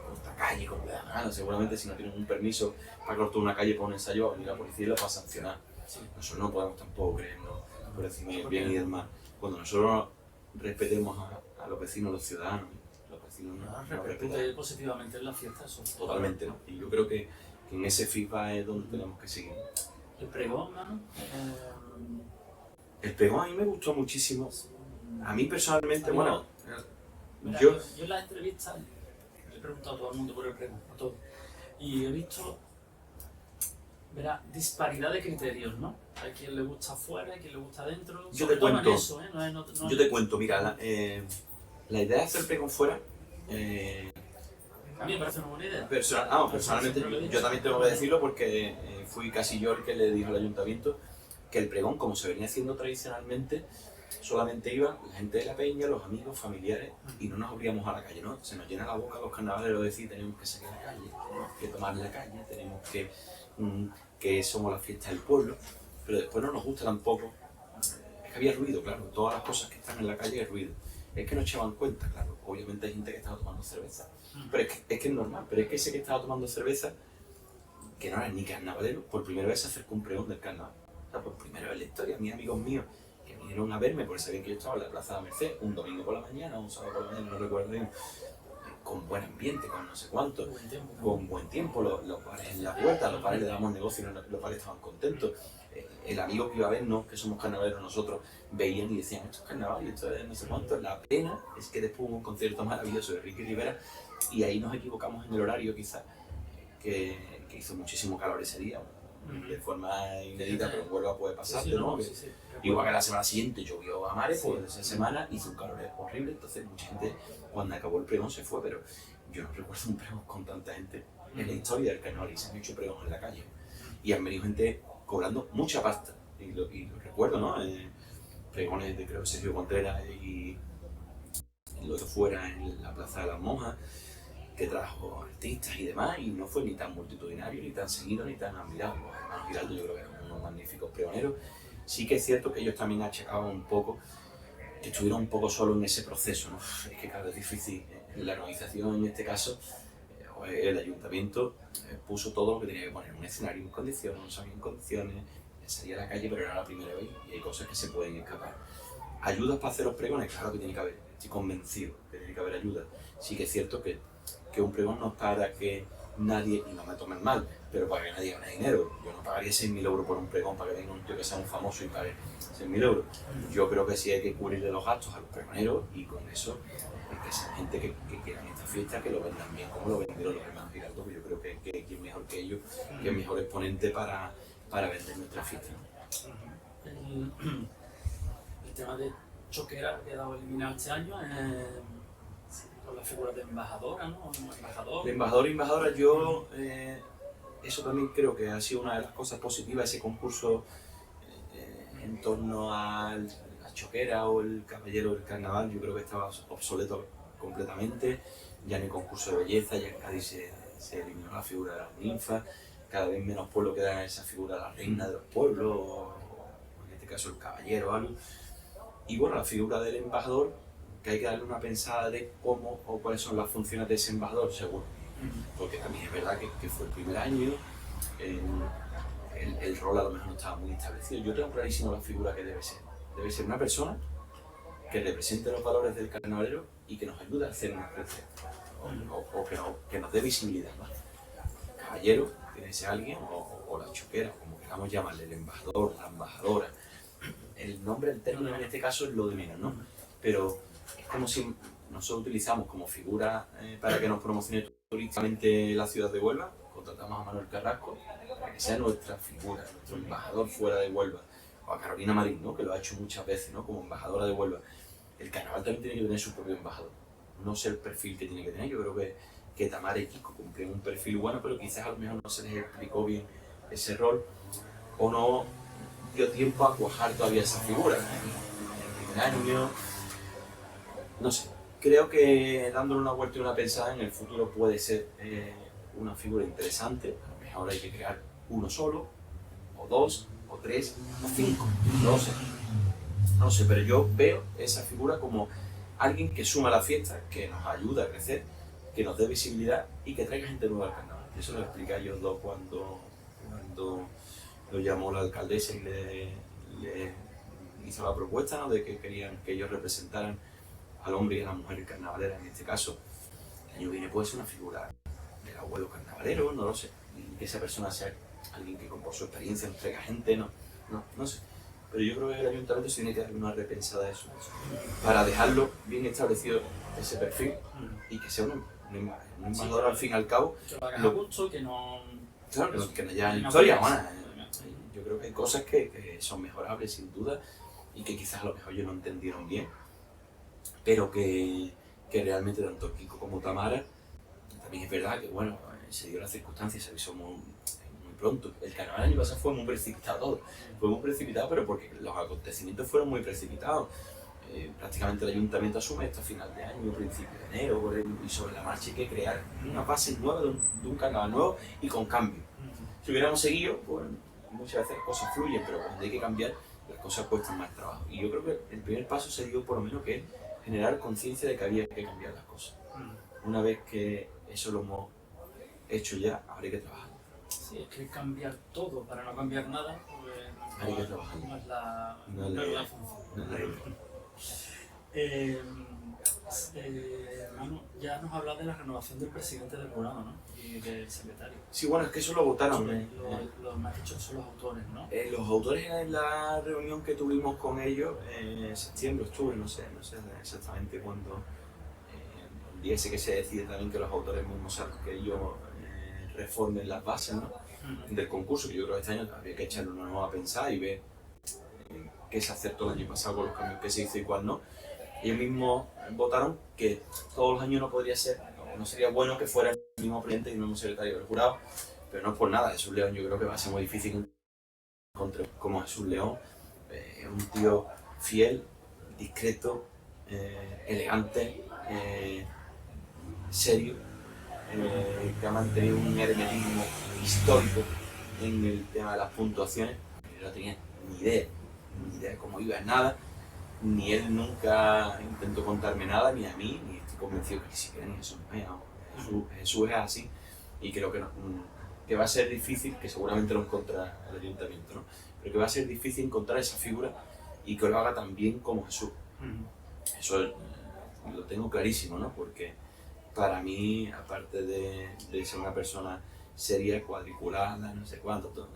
cortar calle como le da la gana. Seguramente si no tienen un permiso para cortar una calle para un ensayo, va a venir la policía y la va a sancionar. Nosotros no podemos tampoco creernos por encima del bien y del mal. Cuando nosotros respetemos a los vecinos, los ciudadanos, los vecinos nos repercute positivamente en la fiesta, eso. Totalmente, ¿no? Y yo creo que en ese feedback es donde tenemos que seguir. El pregón, ¿no? El pregón a mí me gustó muchísimo. A mí personalmente, bueno, yo en la entrevista preguntado a todo el mundo por el pregón, a todos. Y he visto, verá, disparidad de criterios, ¿no? Hay quien le gusta afuera, hay quien le gusta adentro. Yo te cuento, eso, ¿eh? yo te cuento, mira, la idea de hacer pregón fuera, a mí me parece una buena idea. Personalmente, yo también tengo que decirlo porque fui casi yo el que le dijo al ayuntamiento que el pregón, como se venía haciendo tradicionalmente, solamente iba la gente de la peña, los amigos, familiares, y no nos abríamos a la calle, ¿no? Se nos llena la boca los carnavaleros de decir tenemos que salir a la calle, tenemos que tomar la calle, tenemos que somos la fiesta del pueblo, pero después no nos gusta tampoco. Es que había ruido, claro, todas las cosas que están en la calle hay ruido. Es que no echaban cuenta, claro, obviamente hay gente que estaba tomando cerveza, pero es que es normal, pero es que ese que estaba tomando cerveza, que no era ni carnavalero, por primera vez se acercó un pregón del carnaval. O sea, por primera vez en la historia, mis amigos míos que vinieron a verme porque sabían que yo estaba en la Plaza de la Merced un domingo por la mañana, un sábado por la mañana, no recuerdo bien, con buen ambiente, con no sé cuánto, con buen tiempo, los bares en la puerta, los bares le dábamos negocio y los bares estaban contentos. El amigo que iba a vernos, que somos carnavaleros nosotros, veían y decían, esto es carnaval, esto es no sé cuánto. La pena es que después hubo un concierto maravilloso de Ricky Rivera y ahí nos equivocamos en el horario quizás, que hizo muchísimo calor ese día, de forma inédita, pero vuelve a poder pasarte, ¿no? Igual que la semana siguiente llovió a mares, pues esa semana hizo un calor horrible, entonces mucha gente cuando acabó el pregón se fue, pero yo no recuerdo un pregón con tanta gente en la historia del carnaval y se han hecho pregones en la calle. Y han venido gente cobrando mucha pasta, y lo recuerdo, ¿no? Pregones de creo Sergio Contreras y lo que fuera en la Plaza de las Monjas, que trajo artistas y demás, y no fue ni tan multitudinario, ni tan seguido, ni tan admirado. Los hermanos Giraldo yo creo que eran unos magníficos pregoneros. Sí que es cierto que ellos también achacaban un poco, que estuvieron un poco solos en ese proceso, ¿no? Es que claro, es difícil. La organización en este caso, el ayuntamiento puso todo lo que tenía que poner, un escenario en condiciones, un sonido en condiciones, salía a la calle, pero era la primera vez y hay cosas que se pueden escapar. ¿Ayudas para hacer los pregones? Claro que tiene que haber, estoy convencido que tiene que haber ayuda. Sí que es cierto que un pregón no es para que nadie, y no me tomen mal, pero para que nadie gane dinero. Yo no pagaría 6.000 euros por un pregón para que venga un tío que sea un famoso y pague 6.000 euros. Yo creo que sí hay que cubrirle los gastos a los pregoneros y con eso que sea gente que quieran esta fiesta, que lo vendan bien como lo vendieron los hermanos Giraldo, que yo creo que quién mejor que ellos, que es mejor exponente para vender nuestra fiesta, ¿no? El tema de Choquera ha quedado eliminado este año con la figura de embajadora, ¿no? Embajador. De embajador y embajadora, yo eso también creo que ha sido una de las cosas positivas, ese concurso en torno a la Choquera o el caballero del carnaval. Yo creo que estaba obsoleto completamente, ya en el concurso de belleza, ya en Cádiz se eliminó la figura de las ninfas, cada vez menos pueblos quedan esa figura de la reina de los pueblos, o en este caso el caballero o algo. Y bueno, la figura del embajador, que hay que darle una pensada de cómo o cuáles son las funciones de ese embajador, seguro. Porque también es verdad que fue el primer año, el rol a lo mejor no estaba muy establecido. Yo tengo clarísimo la figura que debe ser. Debe ser una persona que represente los valores del carnavalero y que nos ayude a hacernos crecer, o que nos dé visibilidad, ¿no? Caballero tiene que ser alguien, o la choquera, como queramos llamarle, el embajador, la embajadora. El nombre, el término en este caso es lo de menos, ¿no? Pero es como si nosotros utilizamos como figura para que nos promocione turísticamente la ciudad de Huelva, contratamos a Manuel Carrasco para que sea nuestra figura, nuestro embajador fuera de Huelva, o a Carolina Marín, ¿no? Que lo ha hecho muchas veces, ¿no? Como embajadora de Huelva. El carnaval también tiene que tener su propio embajador, no sé el perfil que tiene que tener. Yo creo que Tamara y Kiko cumplen un perfil bueno, pero quizás a lo mejor no se les explicó bien ese rol, o no dio tiempo a cuajar todavía esa figura. El primer año, no sé, creo que dándole una vuelta y una pensada en el futuro puede ser una figura interesante. A lo mejor hay que crear uno solo, o dos, o tres, o cinco, no sé, pero yo veo esa figura como alguien que suma a la fiesta, que nos ayuda a crecer, que nos dé visibilidad y que traiga gente nueva al carnaval. Eso lo expliqué a ellos dos cuando lo llamó la alcaldesa y le hizo la propuesta, ¿no? De que querían que ellos representaran al hombre y a la mujer carnavalera. En este caso, el año viene puede ser una figura del abuelo carnavalero, no lo sé, y que esa persona sea alguien que por su experiencia nos traiga gente, no sé. Pero yo creo que el ayuntamiento se tiene que dar una repensada a eso, para dejarlo bien establecido ese perfil y que sea un embajador al fin y al cabo. Que lo hagas a gusto, que no... Claro, que no haya historia, bueno, yo creo que hay cosas que son mejorables sin duda y que quizás a lo mejor ellos no entendieron bien, pero que realmente tanto Kiko como Tamara, también es verdad que bueno, se dio la circunstancia, se avisó muy pronto. El carnaval el año pasado fue muy precipitado todo, fue muy precipitado, pero porque los acontecimientos fueron muy precipitados. Prácticamente el ayuntamiento asume esto a final de año, principio de enero, y sobre la marcha hay que crear una fase nueva de un carnaval nuevo y con cambio. Si hubiéramos seguido, pues muchas veces las cosas fluyen, pero cuando hay que cambiar, las cosas cuestan más trabajo. Y yo creo que el primer paso se dio por lo menos que generar conciencia de que había que cambiar las cosas. Una vez que eso lo hemos hecho ya, habría que trabajar. Sí, es que cambiar todo para no cambiar nada, pues Hay que trabajar. no es la función. No es la idea. Manu, ya nos hablas de la renovación del presidente del jurado, ¿no? Y del secretario. Sí, bueno, es que eso lo votaron. Los más dichos son los autores, ¿no? Los autores en la reunión que tuvimos con ellos, en septiembre, octubre, no sé exactamente cuándo, el día ese que se decide también que los autores mismos saben que ellos reformen las bases, ¿no? Del concurso, que yo creo que este año habría que echarle una nueva a pensar y ver qué se acertó el año pasado con los cambios que se hizo y cuál no. Ellos mismos votaron que todos los años no podría ser, no sería bueno que fuera el mismo presidente y el mismo secretario del jurado, pero no es por nada. Jesús León yo creo que va a ser muy difícil encontrar como Jesús León, un tío fiel, discreto, elegante, serio, que ha mantenido un hermetismo histórico en el tema de las puntuaciones. Yo no tenía ni idea de cómo iba en nada, ni él nunca intentó contarme nada, ni a mí, ni estoy convencido que ni siquiera ni Jesús me ha. Jesús es así, y creo que va a ser difícil, que seguramente lo encontrará el ayuntamiento, ¿no? Pero que va a ser difícil encontrar esa figura y que lo haga tan bien como Jesús. Eso lo tengo clarísimo, ¿no? Porque para mí, aparte de ser una persona seria, cuadriculada, no sé cuánto, todo,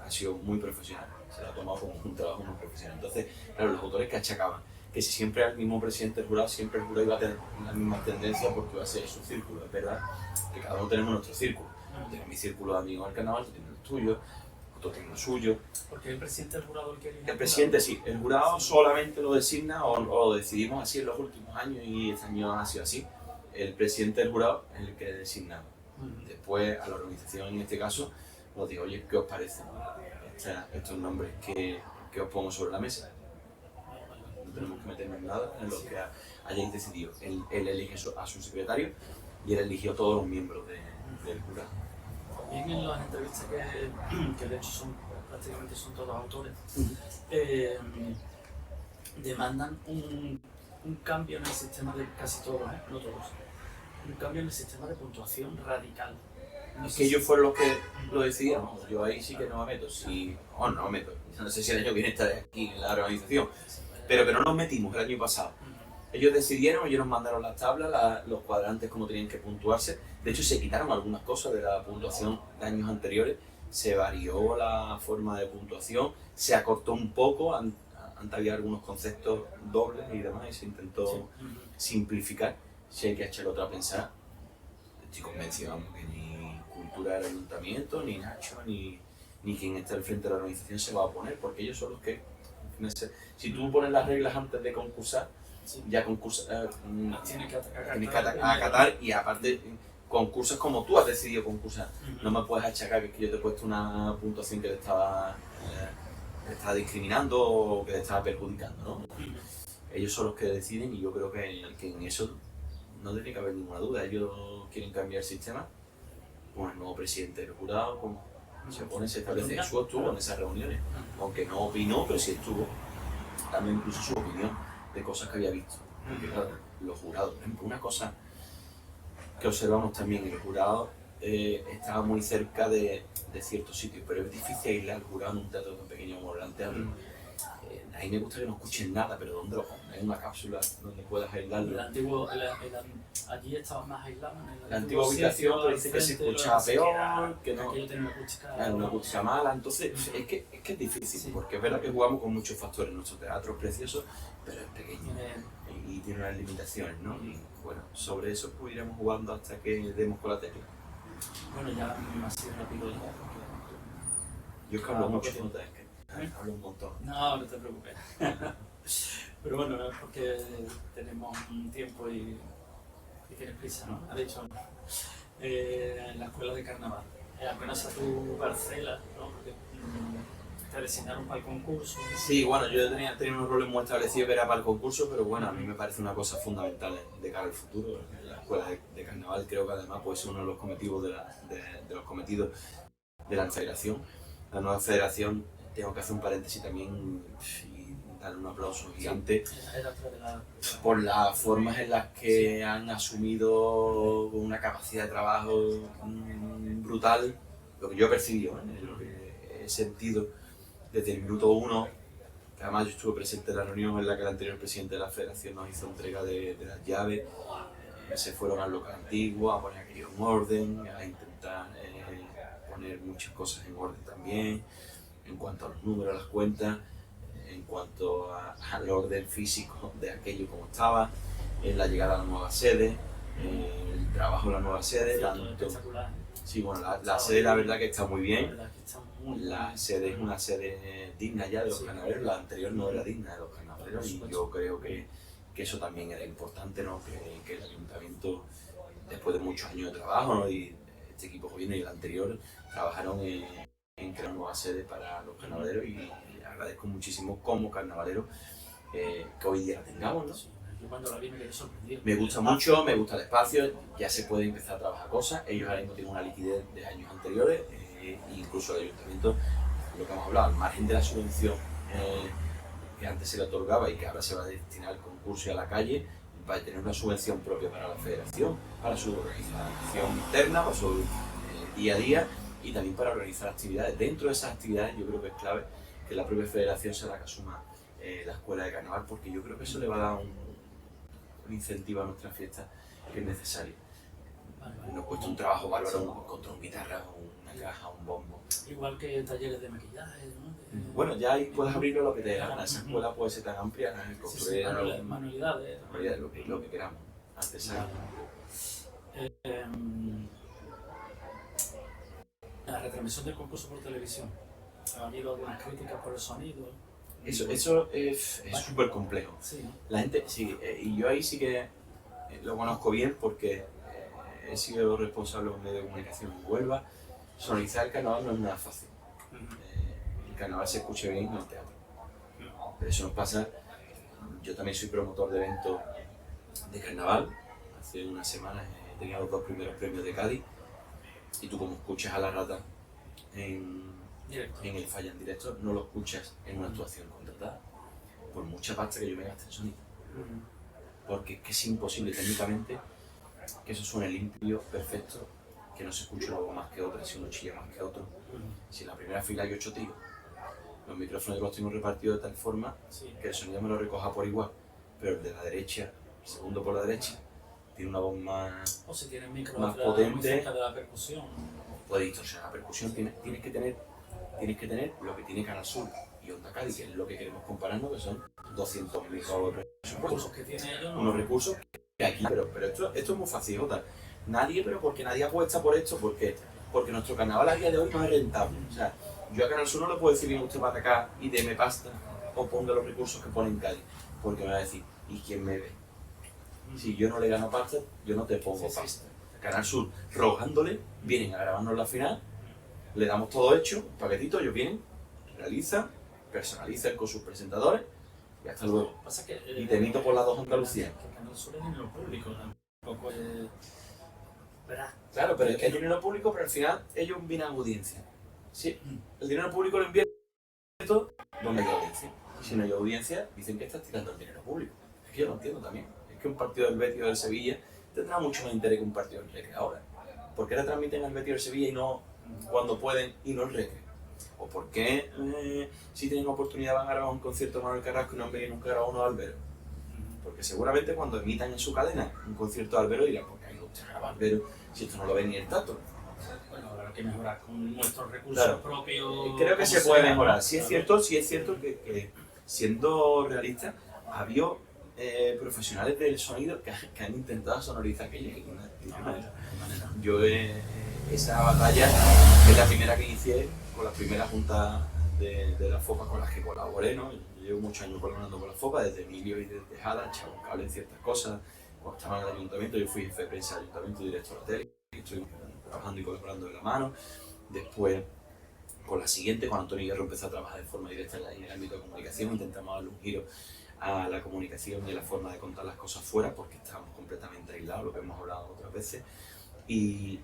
ha sido muy profesional, se lo ha tomado como un trabajo muy profesional. Entonces, claro, los autores que achacaban que si siempre era el mismo presidente del jurado, siempre el jurado iba a tener la misma tendencia porque iba a ser su círculo. Es verdad que cada uno tenemos nuestro círculo. Yo tengo mi círculo de amigos del carnaval, tú tienes el tuyo, otro tiene el suyo. Porque el presidente del jurado el que elige. El presidente sí, el jurado solamente lo designa o lo decidimos así en los últimos años y este año ha sido así. El presidente del jurado es el que designa. Después a la organización en este caso nos digo, oye, ¿qué os parece estos nombres que os pongo sobre la mesa? No tenemos que meternos en nada en lo que hayáis decidido. Él elige a su secretario y él eligió a todos los miembros del jurado. También en las entrevistas que de hecho prácticamente son todos autores, demandan un cambio en el sistema de casi todos, no todos, un cambio en el sistema de puntuación radical. No es que ellos fueron los que lo decidieron, yo ahí sí que no me meto, no me meto, no sé si el año viene estaré aquí en la organización, pero que no nos metimos el año pasado. Ellos decidieron, ellos nos mandaron las tablas, los cuadrantes como tenían que puntuarse. De hecho se quitaron algunas cosas de la puntuación de años anteriores, se varió la forma de puntuación, se acortó un poco, antes había algunos conceptos dobles y demás y se intentó simplificar. Si hay que echarle otra a pensar, estoy convencido que ni cultura del ayuntamiento, ni Nacho, ni quien está al frente de la organización se va a oponer, porque ellos son los que... Si tú pones las reglas antes de concursar, ya concursas, tienes que acatar y aparte concursas como tú has decidido concursar. No me puedes achacar que yo te he puesto una puntuación que te estaba discriminando o que te estaba perjudicando, ¿no? Ellos son los que deciden y yo creo que en eso no tiene que haber ninguna duda. Ellos quieren cambiar el sistema con el nuevo presidente del jurado, como se establece. Jesús estuvo en esas reuniones, aunque no opinó, pero sí estuvo. También incluso su opinión de cosas que había visto. Porque claro, los jurados, por ejemplo, una cosa que observamos también, el jurado estaba muy cerca de ciertos sitios, pero es difícil aislar al jurado en un teatro tan pequeño como el Gran Teatro. ahí me gusta que no escuchen nada, pero ¿dónde lo ponen? Hay una cápsula donde puedas aislarlo. Allí estaba más aislado. La antigua habitación, pero dice que se escuchaba peor, que no. Aquello tenía una acústica. Una acústica mala, entonces es que es difícil, Sí. porque es verdad que jugamos con muchos factores. Nuestro teatro es precioso, pero es pequeño y tiene unas limitaciones, ¿no? Y bueno, sobre eso pues iremos jugando hasta que demos con la tecla. Bueno, ya me ha sido rápido ya. Yo es que hablo mucho, no te es que hablo un montón. No, no te preocupes. Pero bueno, no es porque tenemos un tiempo y tienes prisa, ¿no? Ha dicho en la escuela de carnaval. Apenas a tu parcela, ¿no? Porque te designaron para el concurso. Sí, bueno, yo tenía unos roles muy establecidos que era para el concurso, pero bueno, a mí me parece una cosa fundamental de cara al futuro. La escuela de carnaval creo que además puede ser uno de los cometidos de los cometidos de la federación. La nueva federación, tengo que hacer un paréntesis también y darle un aplauso gigante por las formas en las que han asumido una capacidad de trabajo brutal, lo que yo he percibido, lo que he sentido desde el minuto 1, que además yo estuve presente en la reunión en la que el anterior presidente de la federación nos hizo entrega de las llaves, se fueron al local antiguo a poner aquello en orden, a intentar poner muchas cosas en orden también, en cuanto a los números, las cuentas, en cuanto al orden físico de aquello como estaba, la llegada a la nueva sede, el trabajo en la nueva sede. Sí, bueno, la sede la verdad que está muy bien. La sede es una sede digna ya de los carnavaleros, la anterior no era digna de los carnavaleros y yo creo que eso también era importante, ¿no? Que el ayuntamiento, después de muchos años de trabajo, ¿no? Y este equipo gobierno y el anterior trabajaron en crear una nueva sede para los carnavaleros y agradezco muchísimo como carnavalero que hoy día la tengamos, ¿no? Cuando la vi me quedé sorprendido. Me gusta mucho, me gusta el espacio, ya se puede empezar a trabajar cosas. Ellos ahora mismo tienen una liquidez de años anteriores, incluso el ayuntamiento, lo que hemos hablado, al margen de la subvención que antes se le otorgaba y que ahora se va a destinar al concurso y a la calle, va a tener una subvención propia para la federación, para su organización interna, para su día a día y también para organizar actividades. Dentro de esas actividades yo creo que es clave que la propia federación sea la que asuma la escuela de carnaval, porque yo creo que eso le va a dar un incentivo a nuestra fiesta que es necesario. Nos cuesta un trabajo bárbaro encontrar una guitarra, una caja, un bombo. Igual que talleres de maquillaje, ¿no? Bueno, ya ahí puedes abrirlo lo que te dé la gana. Esa escuela puede ser tan amplia, construir manualidades, lo que queramos, artesanía. La retransmisión del concurso por televisión. ¿Ha habido algunas críticas por el sonido? Eso es súper complejo. Sí, ¿no? La gente, sí, y yo ahí sí que lo conozco bien porque he sido responsable de un medio de comunicación en Huelva. Sonorizar el carnaval no es nada fácil. El carnaval se escucha bien en el teatro. Pero eso nos pasa. Yo también soy promotor de eventos de carnaval. Hace unas semanas he tenido los 2 primeros premios de Cádiz. Y tú, como escuchas a la rata en el falla en directo, no lo escuchas en una actuación contratada, por mucha pasta que yo me gaste en sonido. Porque es que es imposible técnicamente que eso suene limpio, perfecto, que no se escuche una voz más que otra, si uno chilla más que otro. Si en la primera fila hay 8 tíos, los micrófonos los tengo repartidos de tal forma que el sonido me lo recoja por igual, pero el de la derecha, el segundo por la derecha, tiene una voz más, o si tienes micro más muy potente, cerca de la percusión. puede distorsionar la percusión. Tienes que tener lo que tiene Canal Sur y Onda Cádiz, que es lo que queremos compararnos, que son 200.000 Recursos que tiene ellos, ¿no? unos recursos que aquí, pero esto es muy fácil, Jota. Porque nadie apuesta por esto, porque nuestro carnaval a día de hoy no es rentable. O sea, yo a Canal Sur no le puedo decir, bien, usted va acá y deme pasta o ponga los recursos que pone en Cádiz, porque me va a decir, ¿y quién me ve? Si yo no le gano pasta, yo no te pongo pasta. Canal Sur, rogándole, vienen a grabarnos la final, le damos todo hecho, un paquetito, ellos vienen, realizan, personalizan con sus presentadores y hasta luego. Pasa que, y te invito por las 2 Andalucía. Que Canal Sur es dinero público, tampoco es... ¿verdad? Claro, pero es dinero público, pero al final ellos vienen a audiencia. Sí, el dinero público lo invierto donde hay audiencia. Y si no hay audiencia, dicen que estás tirando el dinero público. Es que yo lo entiendo también. Es que un partido del Betis o del Sevilla tendrá mucho más interés que un partido del Recre ahora. ¿Por qué retransmiten al Betis o el Sevilla y no cuando pueden y no el Recre? ¿O por qué si tienen oportunidad van a grabar un concierto de Manuel Carrasco y no han venido nunca a grabar uno de Albero? Porque seguramente cuando emitan en su cadena un concierto de Albero dirán, ¿por qué hay que grabar Albero si esto no lo ve ni el tato? Bueno, habrá que mejorar con nuestros recursos propios. Creo que se puede mejorar. Sí es cierto que siendo realista, ha habido profesionales del sonido que han intentado sonorizar aquello. Yo esa batalla es la primera que inicié con las primeras juntas de la FOPA con las que colaboré, ¿no? Yo llevo muchos años colaborando con la FOPA, desde Emilio y desde Jada, echaba un cable en ciertas cosas. Cuando estaba en el ayuntamiento, yo fui jefe de prensa del ayuntamiento y director de tele, y estoy trabajando y colaborando de la mano. Después, con la siguiente, cuando Antonio Hierro empezó a trabajar de forma directa en el ámbito de comunicación, intentamos darle un giro a la comunicación y a la forma de contar las cosas fuera, porque estábamos completamente aislados, lo que hemos hablado otras veces. Y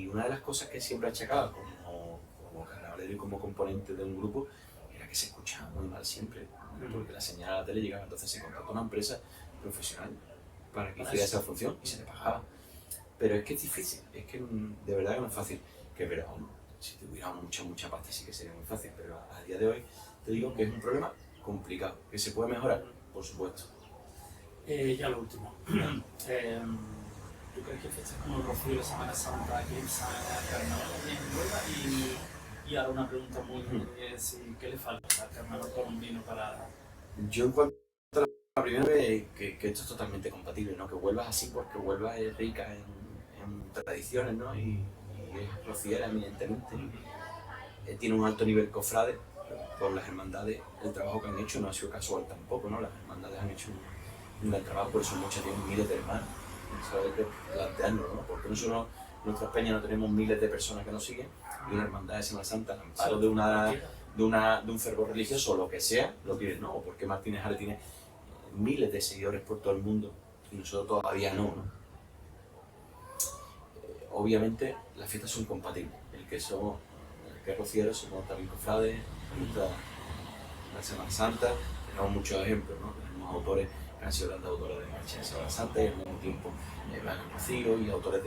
una de las cosas que siempre achacaba como carnavalero y como componente de un grupo era que se escuchaba muy mal siempre, porque la señal a la tele llegaba, entonces se contrató una empresa profesional para que hiciera esa función y se le pagaba. Pero es que es difícil, es que de verdad que no es fácil. Que pero si tuviera mucha pasta sí que sería muy fácil, pero a día de hoy te digo que es un problema complicado, que se puede mejorar, por supuesto. Ya lo último. ¿Tú crees que fiestas como el Rocío de Semana Santa eclipsan al carnaval en Huelva? Y ahora una pregunta muy ¿qué le falta al carnaval colombino para...? Yo encuentro la primera que esto es totalmente compatible, ¿no? Que Huelva es así porque Huelva es rica en tradiciones, ¿no? Y es rociera eminentemente. Tiene un alto nivel cofrade por las hermandades. El trabajo que han hecho no ha sido casual tampoco, ¿no? Las hermandades han hecho un gran trabajo, por eso muchas tienen miles de hermanos. Eso hay que plantearnos, ¿no? Porque nosotros, nuestras peñas, no tenemos miles de personas que nos siguen y una hermandad de Semana Santa, al amparo de un fervor religioso o lo que sea, lo tiene, ¿no? O porque Martínez Jare tiene miles de seguidores por todo el mundo y nosotros todavía no, ¿no? Obviamente las fiestas son compatibles, el que es rociero, somos también cofrades, nos gusta la Semana Santa, tenemos muchos ejemplos, ¿no? Tenemos autores que han sido grandes autores de marcha de Semana Santa y al mismo tiempo van al Rocío, y autores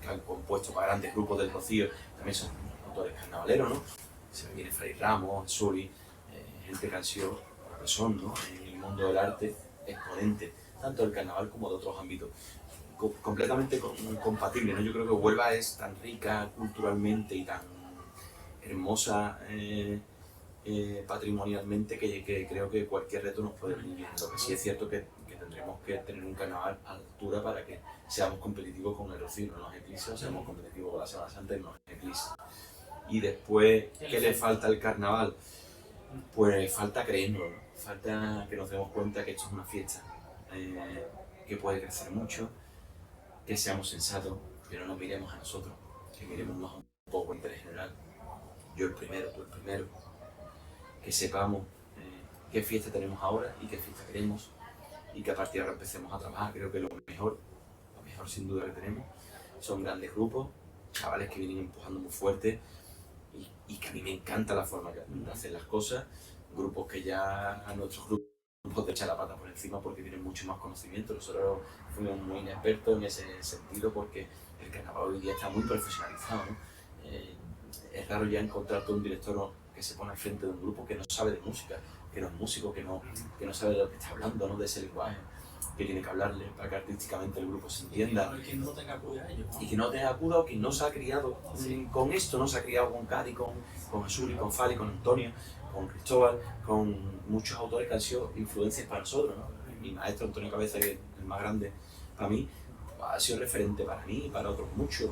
que han compuesto para grandes grupos del Rocío, también son autores carnavaleros, ¿no? Se me viene Fray Ramos, Suri, gente que han sido, que son, ¿no? En el mundo del arte, exponentes, tanto del carnaval como de otros ámbitos. Completamente compatible, ¿no? Yo creo que Huelva es tan rica culturalmente y tan hermosa patrimonialmente que creo que cualquier reto nos puede venir bien. Lo que sí es cierto que tendremos que tener un carnaval a la altura para que seamos competitivos con el Rocío, no nos eclipse, o seamos competitivos con la Semana Santa y no nos eclipse. Y después, ¿qué le falta al carnaval? Pues falta creérnoslo, ¿no? Falta que nos demos cuenta que esto es una fiesta que puede crecer mucho, que seamos sensatos, pero no miremos a nosotros, que miremos más un poco el interés general. Yo el primero, tú el primero. Que sepamos qué fiesta tenemos ahora y qué fiesta queremos y que a partir de ahora empecemos a trabajar. Creo que lo mejor sin duda que tenemos son grandes grupos, chavales que vienen empujando muy fuerte y que a mí me encanta la forma de hacer las cosas, grupos que ya a nuestros grupos de echar la pata por encima porque tienen mucho más conocimiento. Nosotros fuimos muy inexpertos en ese sentido porque el carnaval hoy día está muy profesionalizado, ¿no? Es raro ya encontrar un director que se pone al frente de un grupo que no sabe de música, que no es músico, que no sabe de lo que está hablando, ¿no? De ese lenguaje que tiene que hablarle para que artísticamente el grupo se entienda. Y que no tenga acuda a ellos, ¿no? Y que no tenga acuda o que no se ha criado con esto, no se ha criado con Cádiz, con Azuri, con Fali, con Antonio, con Cristóbal, con muchos autores que han sido influencias para nosotros, ¿no? Mi maestro Antonio Cabeza, que es el más grande para mí, ha sido referente para mí y para otros muchos.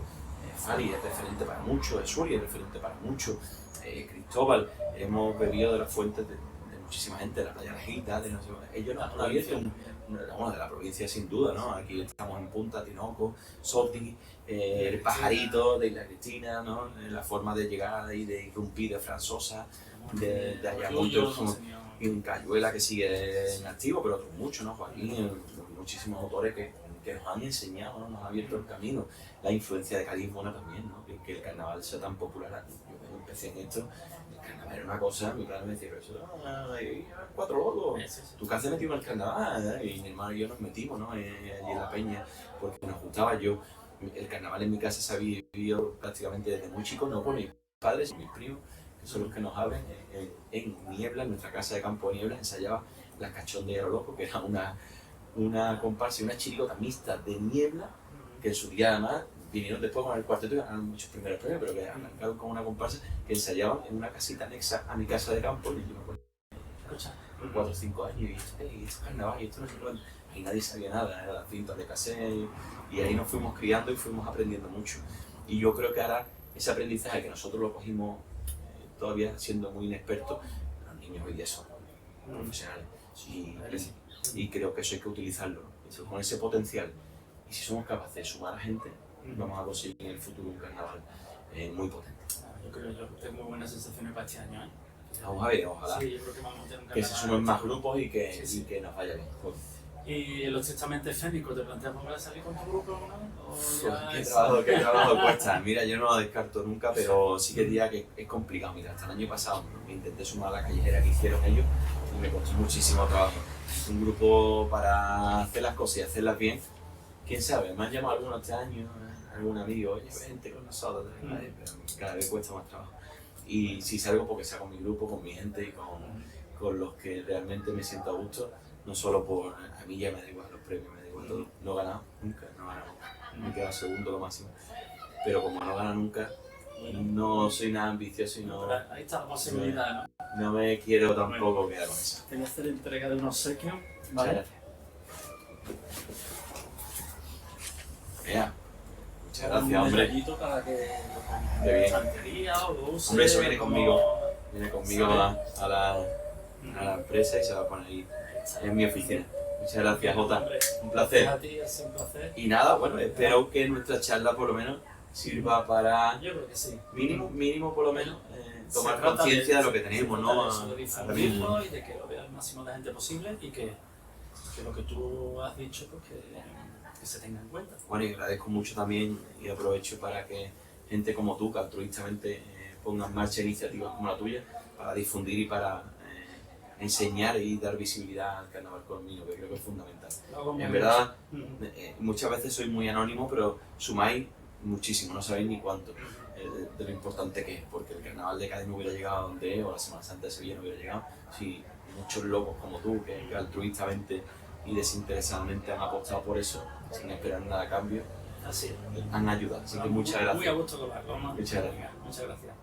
Fali es referente para muchos, Azuri es referente para muchos, Cristóbal, hemos bebido de las fuentes de muchísima gente, de la playa Rajita, de no sé, ellos nos han abierto de la provincia sin duda, ¿no? Aquí estamos en Punta, Tinoco, Soti, el Pajarito de Isla Cristina, ¿no? La forma de llegar y de irrumpir de Fran Sosa, de Ayamonte, y un Cayuela que sigue en activo, pero otros muchos, ¿no? Joaquín, muchísimos autores que nos han enseñado, ¿no? Nos han abierto el camino. La influencia de Cádiz Bona también, ¿no? Que el carnaval sea tan popular. Yo cuando empecé en esto, el carnaval era una cosa, mi padre me decía, pero eso, hay 4 locos, ¿tú qué haces metido en el carnaval? Y mi hermano y yo nos metimos, ¿no? Allí en la peña, porque nos gustaba. El carnaval en mi casa se ha vivido prácticamente desde muy chico, no por mis padres y mis primos, que son los que nos abren. En Niebla, en nuestra casa de campo de Niebla, ensayaba Las Cachonderas Loco, que era una comparsa y una chirigota mixta de Niebla, que en su día además vinieron después con el cuarteto y ganaron muchos primeros premios, pero que arrancaron con una comparsa que ensayaban en una casita anexa a mi casa de campo. Y yo me acuerdo, escucha, con 4 o 5 años, y esto es carnaval, y esto no sé cuánto. Ahí nadie sabía nada, eran las cintas de cassette, y ahí nos fuimos criando y fuimos aprendiendo mucho. Y yo creo que ahora ese aprendizaje que nosotros lo cogimos todavía siendo muy inexpertos, los niños hoy día son profesionales. Y creo que eso hay que utilizarlo, ¿no? Con ese potencial. Y si somos capaces de sumar a gente, vamos a conseguir en el futuro un carnaval muy potente. Yo tengo buenas sensaciones para este año, ¿eh? Vamos a ver, ojalá. Sí, yo creo que vamos a tener un que se sumen más grupos y que, y que nos vaya bien. ¿Y en los testamentos escénicos te planteas volver a salir con tu grupo alguna vez? ¿Qué trabajo cuesta? Mira, yo no lo descarto nunca, pero sí que diría que es complicado. Mira, hasta el año pasado me intenté sumar a la callejera que hicieron ellos y me costó muchísimo trabajo. Un grupo para hacer las cosas y hacerlas bien, quién sabe, me han llamado algunos este año, algún amigo, oye, vente con nosotros, pero cada vez cuesta más trabajo. Y si salgo porque sea con mi grupo, con mi gente y con los que realmente me siento a gusto, no solo por, a mí ya me da igual los premios, me da igual todo, no he ganado nunca, me he quedado segundo lo máximo, pero como no gano nunca, no soy nada ambicioso y no... Ahí está la posibilidad, ¿no? No me quiero tampoco quedar con eso. Te voy a hacer entrega de un obsequio, Muchas ¿vale? gracias. Muchas gracias, hombre. Un detallito para que lo Qué bien. estantería o lo uses. Hombre, eso viene como- conmigo. Viene conmigo a la empresa y se va a poner ahí en mi oficina. Muchas gracias, Jota. Hombre, Un placer. a ti, es un placer. Y nada, bueno, espero que nuestra charla por lo menos sirva para Yo creo que sí. mínimo por lo menos tomar Se trata conciencia de lo que tenemos, se ¿no? trata de eso, de Ahora difundirlo mismo. y de que lo vea el máximo de gente posible y que lo que tú has dicho, pues que se tenga en cuenta. Bueno, y agradezco mucho también y aprovecho para que gente como tú, que altruistamente ponga en marcha iniciativas como la tuya para difundir y para enseñar y dar visibilidad al carnaval colombiano, que creo que es fundamental. En verdad, muchas veces soy muy anónimo, pero sumáis muchísimo, no sabéis ni cuánto de lo importante que es, porque el carnaval de Cádiz no hubiera llegado a donde es, o la Semana Santa de Sevilla no hubiera llegado, si muchos locos como tú, que altruistamente y desinteresadamente han apostado por eso, sin esperar nada a cambio, Así. han ayudado. Así que muchas gracias. Muy a gusto con la broma. Muchas gracias. Muchas gracias.